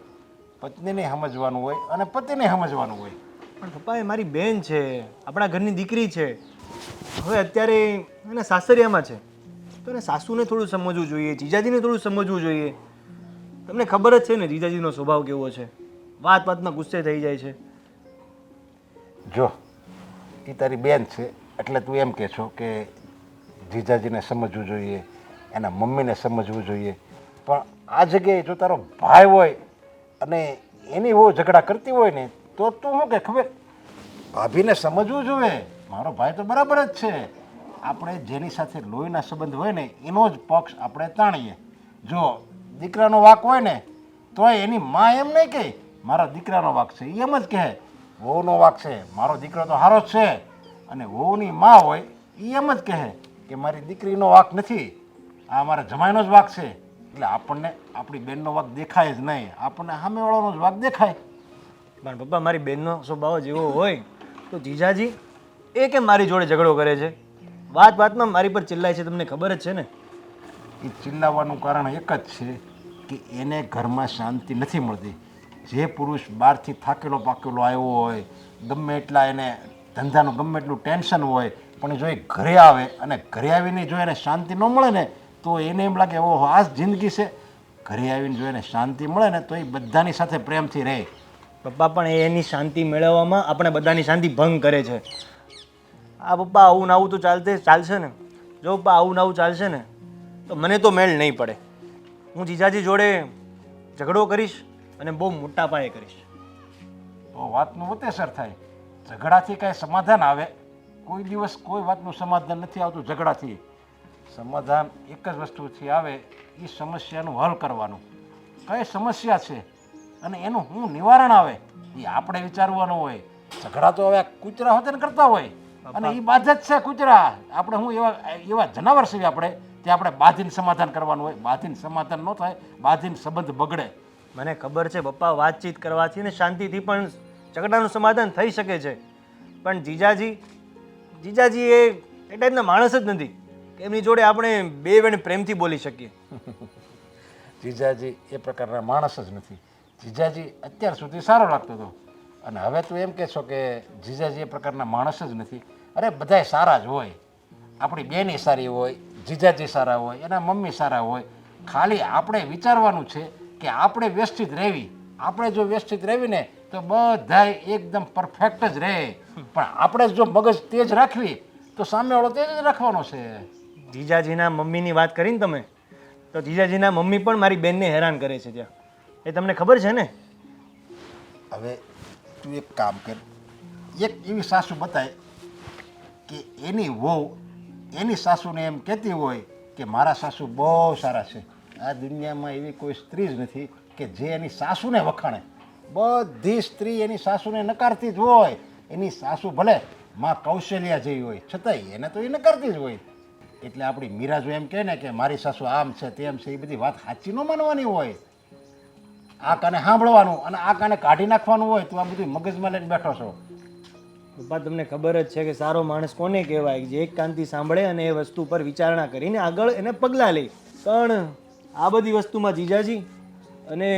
પત્નીને સમજવાનું હોય અને પતિને સમજવાનું હોય. પણ પપ્પા, એ મારી બેન છે, આપણા ઘરની દીકરી છે. હવે અત્યારે એના સાસરિયામાં છે, તો એને સાસુને થોડું સમજવું જોઈએ, જીજાજીને થોડું સમજવું જોઈએ. તમને ખબર જ છે ને જીજાજીનો સ્વભાવ કેવો છે, વાતમાં ગુસ્સે થઈ જાય છે. જો એ તારી બેન છે એટલે તું એમ કહે છો કે જીજાજીને સમજવું જોઈએ, એના મમ્મીને સમજવું જોઈએ. પણ આ જગ્યાએ જો તારો ભાઈ હોય અને એની બહુ ઝઘડા કરતી હોય ને, તો તું શું કે ખબર, ભાભીને સમજવું જોઈએ. મારો ભાઈ તો બરાબર જ છે. આપણે જેની સાથે લોહીના સંબંધ હોય ને એનો જ પક્ષ આપણે તાણીએ. જો દીકરાનો વાંક હોય ને તોય એની માં એમ નહીં કહે મારા દીકરાનો વાંક છે, એ એમ જ કહે વહુનો વાંક છે, મારો દીકરો તો સારો જ છે. અને વહુની માં હોય એ એમ જ કહે કે મારી દીકરીનો વાંક નથી, આ મારા જમાઈનો જ વાંક છે. એટલે આપણને આપણી બેનનો વાંક દેખાય જ નહીં, આપણને સામેવાળાનો જ વાંક દેખાય. પણ પપ્પા, મારી બેનનો સ્વભાવ જ એવો હોય તો જીજાજી એ કેમ મારી જોડે ઝઘડો કરે છે? વાતમાં મારી પર ચિલ્લાય છે, તમને ખબર જ છે ને. એ ચિલ્લાવાનું કારણ એક જ છે કે એને ઘરમાં શાંતિ નથી મળતી. જે પુરુષ બહારથી થાકેલો પાકેલો આવ્યો હોય, ગમે એટલા એને ધંધાનું ગમે એટલું ટેન્શન હોય, પણ જો એ ઘરે આવે અને ઘરે આવીને જો એને શાંતિ ન મળે ને તો એને એમ લાગે ઓહો આ જ જિંદગી છે. ઘરે આવીને જો એને શાંતિ મળે ને તો એ બધાની સાથે પ્રેમથી રહે. પપ્પા, પણ એ એની શાંતિ મેળવવામાં આપણે બધાની શાંતિ ભંગ કરે છે. આ પપ્પા આવું ને આવું તો ચાલશે ને. જો પપ્પા આવું ને આવું ચાલશે ને તો મને તો મેળ નહીં પડે. હું જીજાજી જોડે ઝઘડો કરીશ અને બહુ મોટા પાયે કરીશ. તો વાતનું વતેસર થાય. ઝઘડાથી કાંઈ સમાધાન આવે? કોઈ દિવસ કોઈ વાતનું સમાધાન નથી આવતું ઝઘડાથી. સમાધાન એક જ વસ્તુથી આવે, એ સમસ્યાનું હલ કરવાનું. કઈ સમસ્યા છે અને એનું શું નિવારણ આવે એ આપણે વિચારવાનું હોય. ઝઘડા તો હવે કૂતરા હોતે ને કરતા હોય અને એ બાધ જ છે કૂતરા. આપણે હું એવા જનાવર છીએ આપણે, તે આપણે બાંધીને સમાધાન કરવાનું હોય. બાંધીને સમાધાન ન થાય, બાંધીને સંબંધ બગડે. મને ખબર છે પપ્પા, વાતચીત કરવાથી ને શાંતિથી પણ ઝઘડાનું સમાધાન થઈ શકે છે. પણ જીજાજી એ ટાઈપના માણસ જ નથી કે એમની જોડે આપણે બે વેણ પ્રેમથી બોલી શકીએ. જીજાજી એ પ્રકારના માણસ જ નથી. જીજાજી અત્યાર સુધી સારો લાગતો હતો, અને હવે તું એમ કહેશો કે જીજાજી એ પ્રકારના માણસ જ નથી. અરે બધાય સારા જ હોય. આપણી બેની સારી હોય, જીજાજી સારા હોય, એના મમ્મી સારા હોય. ખાલી આપણે વિચારવાનું છે કે આપણે વ્યવસ્થિત રહેવી. આપણે જો વ્યવસ્થિત રહેવી ને તો બધાય એકદમ પરફેક્ટ જ રહે. પણ આપણે જો મગજ તેજ રાખવી તો સામેવાળો તેજ જ રાખવાનો છે. જીજાજીના મમ્મીની વાત કરીને તમે, તો જીજાજીના મમ્મી પણ મારી બેનને હેરાન કરે છે ત્યાં. એ તમને ખબર છે ને? હવે તું એક કામ કર, એક એવી સાસુ બતાય કે એની વહુ એની સાસુને એમ કહેતી હોય કે મારા સાસુ બહુ સારા છે. આ દુનિયામાં એવી કોઈ સ્ત્રી જ નથી કે જે એની સાસુને વખાણે. બધી સ્ત્રી એની સાસુને નકારતી જ હોય. એની સાસુ ભલે માં કૌશલ્યા જેવી હોય છતાંય એને તો એ નકારતી જ હોય. એટલે આપણી મીરા જો એમ કહે ને કે મારી સાસુ આમ છે તેમ છે, એ બધી વાત સાચી ન માનવાની હોય. આ કાને સાંભળવાનું અને આ કાને કાઢી નાખવાનું હોય. તો આ બધું મગજમાં લઈને બેઠો છો. પપ્પા તમને ખબર જ છે કે સારો માણસ કોને કહેવાય, જે એક કાનથી સાંભળે અને એ વસ્તુ પર વિચારણા કરીને આગળ એને પગલાં લે. પણ આ બધી વસ્તુમાં જીજાજી અને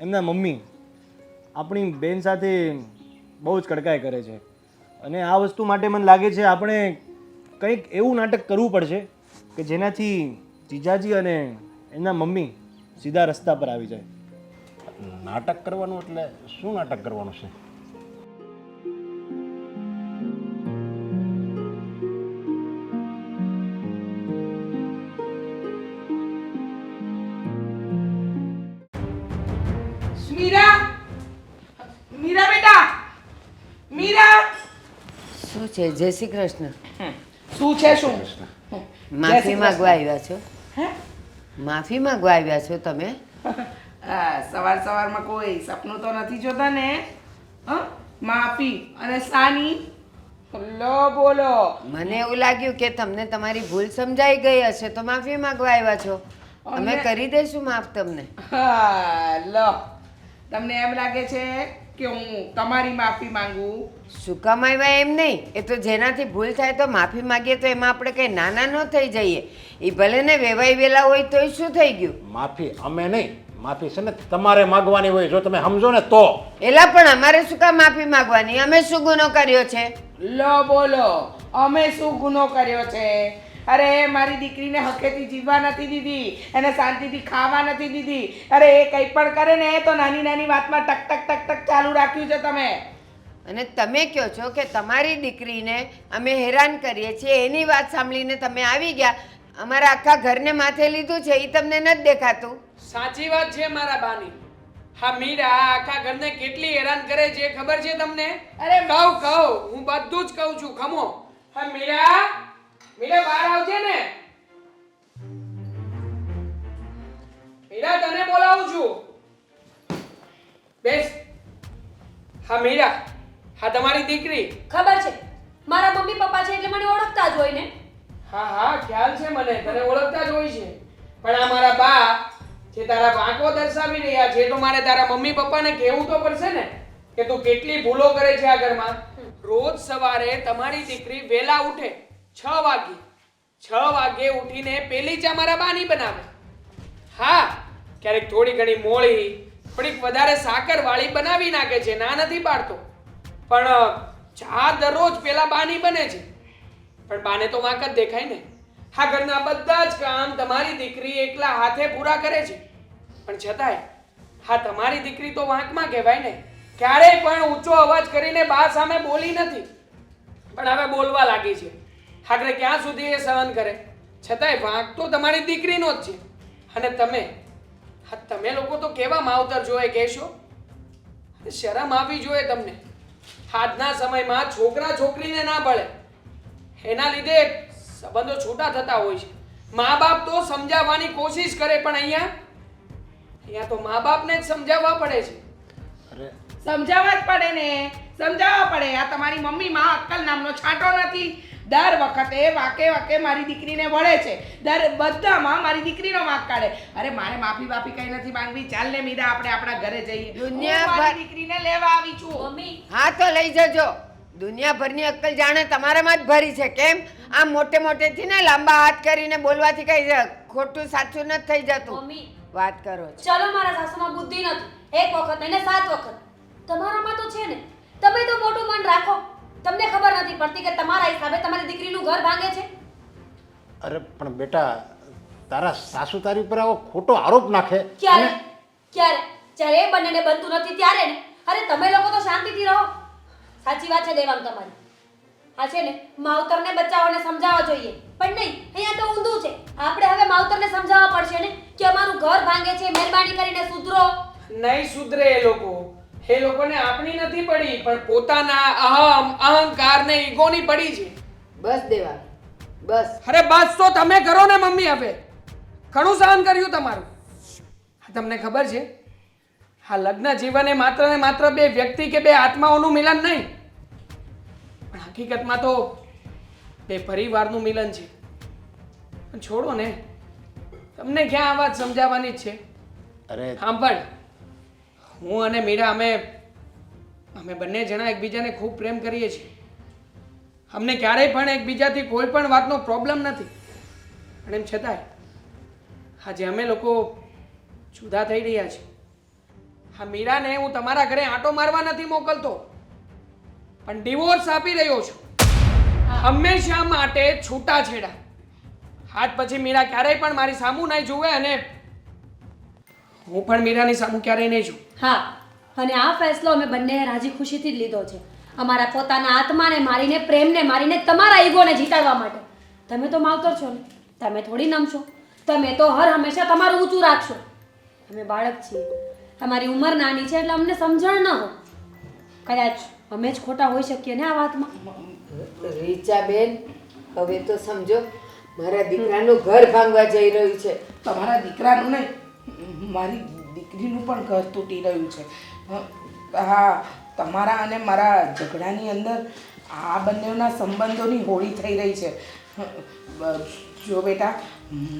એમના મમ્મી આપણી બેન સાથે બહુ જ કડકાઈ કરે છે. અને આ વસ્તુ માટે મને લાગે છે આપણે કંઈક એવું નાટક કરવું પડશે કે જેનાથી જીજાજી અને એમના મમ્મી સીધા રસ્તા પર આવી જાય. નાટક કરવાનું એટલે શું નાટક કરવાનું છે? મીરા, મીરા બેટા, મીરા. શું છે? જય શ્રી કૃષ્ણ. શું છે શું? માફી માંગવા આવ્યા છો? હે? માફી માંગવા આવ્યા છો તમે? સવાર સવારમાં કોઈ સપનું તો નથી જોતા ને? માફી અને સાની લો બોલો. મને એવું લાગ્યું કે તમને તમારી ભૂલ સમજાઈ ગઈ હશે તો માફી માંગવા આવ્યા છો. અમે કરી દઈશું માફ તમને. લો, તમને એમ લાગે છે કે હું તમારી માફી માંગુ? શું કામ આવ્યા એમ નહીં. એ તો જેનાથી ભૂલ થાય તો માફી માંગીએ તો એમાં આપણે કંઈ નાના ન થઈ જઈએ. એ ભલે ને વેવાઈ વેલા હોય તોય શું થઈ ગયું? માફી અમે નહીં, માફી છે ને તમારે માગવાની હોય. જો તમે સમજો ને તો. એલા પણ અમારે શું કામ માફી માંગવાની? અમે શું ગુનો કર્યો છે? લો બોલો, અમે શું ગુનો કર્યો છે? અરે મારી દીકરીને હકેથી જીવવા નથી દીધી, એને શાંતિથી ખાવા નથી દીધી. અરે એ કંઈ પણ કરે ને તો નાની નાની વાતમાં ટક ટક ટક ટક ચાલુ રાખ્યું છે તમે. અને તમે કહો છો કે તમારી દીકરીને અમે હેરાન કરીએ છીએ, એની વાત સાંભળીને તમે આવી ગયા. અમારા આખા ઘરને માથે લીધું છે એ તમને નથી દેખાતું? સાચી વાત છે મારા બાની. હા મીરા આખા ઘરને કેટલી હેરાન કરે છે ખબર છે તમને? અરે કહું હું બધું જ કહું છું. ખમો. હા મીરા, મીરા બહાર આવજે ને. મીરા તને બોલાવું છું. બેસ. હા મીરા, હા તમારી દીકરી. ખબર છે મારા મમ્મી પપ્પા છે એટલે મને ઓળખતા જ હોય ને. હા ખ્યાલ છે મને, તને ઓળખતા જ હોય છે. પણ આ મારા બા જે તારા વાંકો દર્શાવી રહ્યા છે તો મારે તારા મમ્મી પપ્પાને કહેવું તો પડશે ને કે તું કેટલી ભૂલો કરે છે આ ઘરમાં. રોજ સવારે તમારી દીકરી વહેલા ઉઠે 6 વાગે. 6 વાગે ઉઠીને પેલી ચા મારા બા નહીં બનાવે. હા, ક્યારેક થોડી ઘણી મોળી, થોડીક વધારે સાકર વાળી બનાવી નાખે છે, ના નથી પાડતો. પણ ચા દરરોજ પેલા બા નહીં બને છે. પણ બાને તો વાંક જ દેખાય ને. હા, ઘરના બધા જ કામ તમારી દીકરી એકલા હાથે પૂરા કરે છે. પણ છતાંય હા તમારી દીકરી તો વાંકમાં કહેવાય ને. ક્યારેય પણ ઊંચો અવાજ કરીને બા સામે બોલી નથી. પણ હવે બોલવા લાગી છે. આગળ ક્યાં સુધી એ સહન કરે? છતાંય વાંક તો તમારી દીકરીનો જ છે. અને તમે લોકો તો કેવા માવતર જોઈએ કહેશો? શરમ આવવી જોઈએ તમને. આજના સમયમાં છોકરા છોકરીને ના ભળે, એના લીધે સંબંધો છૂટા થતા હોય છે. મા બાપ તો સમજાવવાની કોશિશ કરે પણ અહીંયા તો મા બાપને જ સમજાવવા પડે છે. અરે સમજાવવા જ પડે ને, સમજાવવા પડે. આ તમારી મમ્મી માં અક્કલ નામનો છાંટો નથી. દર વખતે વાકે મારી દીકરીને વળે છે. બધામાં મારી દીકરીનો વાંક કાઢે. અરે મારે માફી બાફી કઈ નથી માંગવી. ચાલ ને મીરા, આપણે આપણા ઘરે જઈએ. દુનિયાભર- મારી દીકરીને લેવા આવી છું. મમ્મી હા તો લઈ જજો. દુનિયાભરની અક્કલ જાણે તમારામાં જ ભરી છે. કેમ આમ મોટેથી ને લાંબા હાથ કરીને બોલવાથી કઈ ખોટું સાચું નથી થઈ જતું. મમ્મી વાત કરો છો. ચલો મારા સાસુમાં બુદ્ધિ નથી. એક વખત નહીં ને 7 વખત. તમારામાં તો છે ને તમે તો મોટું મન રાખો. તમને ખબર નથી પડતી કે તમારા હિસાબે તમારી દીકરીનું ઘર ભાંગે છે. અરે પણ બેટા તારા સાસુ તારી ઉપર આવો ખોટો આરોપ નાખે ક્યારે ક્યારે જ્યારે એ બંનેને બનતું નથી ત્યારે ને. અરે તમે લોકો તો શાંતિથી રહો. સાચી વાત છે દેવાંગ તમારી. આ છે ને માવતરને બચાવોને સમજાવવા જોઈએ, પણ નહીં, અહીંયા તો ઊંધું છે. આપણે હવે માવતરને સમજાવવા પડશે ને કે અમારું ઘર ભાંગે છે, મહેરબાની કરીને સુધરો. નહીં સુધરે એ લોકોને આપણી નથી પડી, પણ પોતાના અહંકાર ને ઈગોની પડી છે. બસ દેવા, બસ. અરે બસ તો તમે કરો ને મમ્મી. હવે ઘણું સહન કર્યું તમારું. તમને ખબર છે આ લગ્ન જીવન એ માત્ર ને માત્ર બે વ્યક્તિ કે બે આત્માઓનું મિલન નહીં, પણ હકીકતમાં તો બે પરિવારનું મિલન છે. પણ છોડો ને, તમને ક્યાં આ વાત સમજાવવાની જ છે. અરે સાંભળ, હું અને મીરા અમે બંને જણા એકબીજાને ખૂબ પ્રેમ કરીએ છીએ. અમને ક્યારેય પણ એકબીજાથી કોઈ પણ વાતનો પ્રોબ્લેમ નથી. પણ એમ છતાંય આજે અમે લોકો જુદા થઈ રહ્યા છીએ. હા, મીરાને હું તમારા ઘરે આંટો મારવા નથી મોકલતો, પણ ડિવોર્સ આપી રહ્યો છું. હંમેશા માટે છૂટાછેડા. આજ પછી મીરા ક્યારેય પણ મારી સામું નહીં જુએ અને હું પણ મીરાની સામું ક્યારેય નહીં જોઉં. હા, અને આ ફેસલો અમે બંને રાજી ખુશીથી જ લીધો છે. અમારા પોતાના આત્માને મારીને, પ્રેમને મારીને, તમારા ઈગોને જીતાડવા માટે. તમે તો માવતર છો ને, તમે થોડી નમશો. તમે તો હર હંમેશા તમારું ઊંચું રાખશો. અમે બાળક છીએ, અમારી ઉંમર નાની છે એટલે અમને સમજણ ન હોય. કદાચ અમે જ ખોટા હોઈ શકીએ ને આ વાતમાં. રીચાબેન, હવે તો સમજો, મારા દીકરાનું ઘર ભાંગવા જઈ રહ્યું છે. તમારા દીકરાનું નહીં, મારી દીકરીનું પણ ઘર તૂટી રહ્યું છે. હા, તમારા અને મારા ઝઘડાની અંદર આ બંનેના સંબંધોની હોળી થઈ રહી છે. જો બેટા,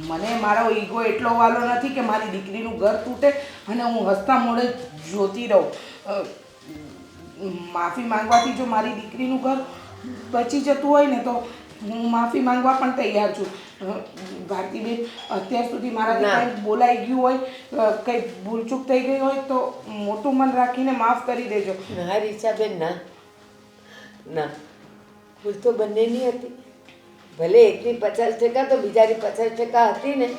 મને મારો ઈગો એટલો વાલો નથી કે મારી દીકરીનું ઘર તૂટે અને હું હસતા મોઢે જોતી રહું. માફી માંગવાથી જો મારી દીકરીનું ઘર બચી જતું હોય ને તો હું માફી માંગવા પણ તૈયાર છું. ભારતીબેન, અત્યાર સુધી મારાથી કંઈ બોલાઈ ગયું હોય, કંઈ ભૂલચૂક થઈ ગઈ હોય તો મોટું મન રાખીને માફ કરી દેજો. ના રીચાબેન, ના ના, ભૂલ તો બંનેની હતી. ભલે એકની 50% તો બીજાની 50% હતી ને.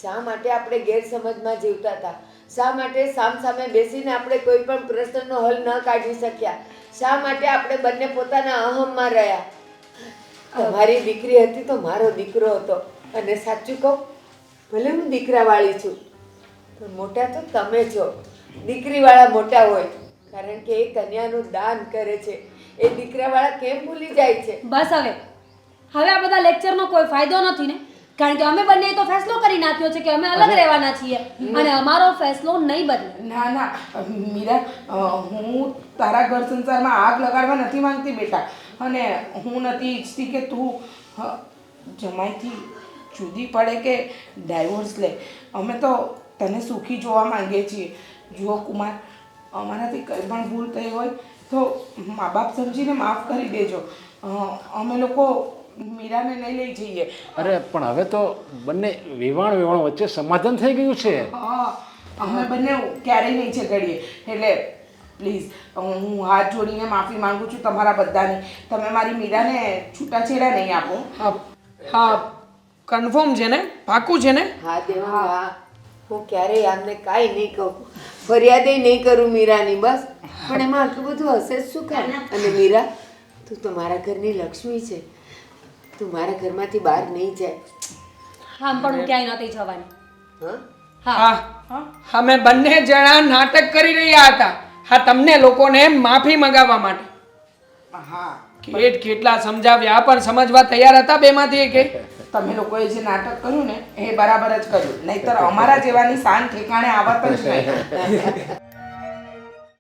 શા માટે આપણે ગેરસમજમાં જીવતા હતા? શા માટે સામસામે બેસીને આપણે કોઈ પણ પ્રશ્નનો હલ ન કાઢી શક્યા? શા માટે આપણે બંને પોતાના અહમમાં રહ્યા? તમારી દીકરી હતી તો મારો દીકરો હતો. અને સાચું કહું, ભલે હું દીકરાવાળી છું, પણ મોટા તો તમે છો. દીકરીવાળા મોટા હોય, કારણ કે એ કન્યાનું દાન કરે છે. એ દીકરાવાળા કેમ ભૂલી જાય છે? બસ હવે આ બધા લેક્ચરનો કોઈ ફાયદો નથી ને, કારણ કે અમે બંને તો ફેસલો કરી નાખ્યો છે કે અમે અલગ રહેવાના છીએ અને અમારો ફેસલો નહીં બદલે. ના ના મીરા, હું તારા ઘર સંસારમાં આગ લગાડવા નથી માંગતી બેટા, અને હું નથી ઈચ્છતી કે તું જમાઈથી જુદી પડે કે ડાયવોર્સ લે. અમે તો તને સુખી જોવા માંગીએ છીએ. જુઓ કુમાર, અમારાથી કંઈ પણ ભૂલ થઈ હોય તો મા બાપ સમજીને માફ કરી દેજો. અમે લોકો મીરાને નહીં લઈ જઈએ. અરે પણ હવે તો બંને વેવાણ વચ્ચે સમાધાન થઈ ગયું છે. હા, અમે બંને ક્યારેય નહીં ઝઘડીએ. એટલે પ્લીઝ, હું હાથ જોડીને માફી માંગુ છું તમારા બધાની. તમે મારી મીરાને છૂટાછેડા નહીં આપો. હા, કન્ફર્મ છે ને? પાક્કું છે ને? હા દેવા, હા. હું ક્યારેય આમને કાંઈ નહીં કહું, ફરિયાદે નહીં કરું મીરાની. બસ, પણ એમાં આટલું બધું હશે જ શું કામ? અને મીરા, તું તો મારા ઘરની લક્ષ્મી છે. તું મારા ઘરમાંથી બહાર નહીં જાય. હા, પણ હું ક્યાંય નહોતી જવાની. હા, હા, અમે બંને જણા નાટક કરી રહ્યા હતા. હા, તમને લોકોને માફી મંગાવવા માટે. હા, કેટલા સમજાવ્યા પણ સમજવા તૈયાર હતા બેમાંથી એકે. તમે લોકોએ જે નાટક કર્યું ને એ બરાબર જ કર્યું, નહીતર અમારા જેવાની શાન ઠેકાણે આવત જ નહીં.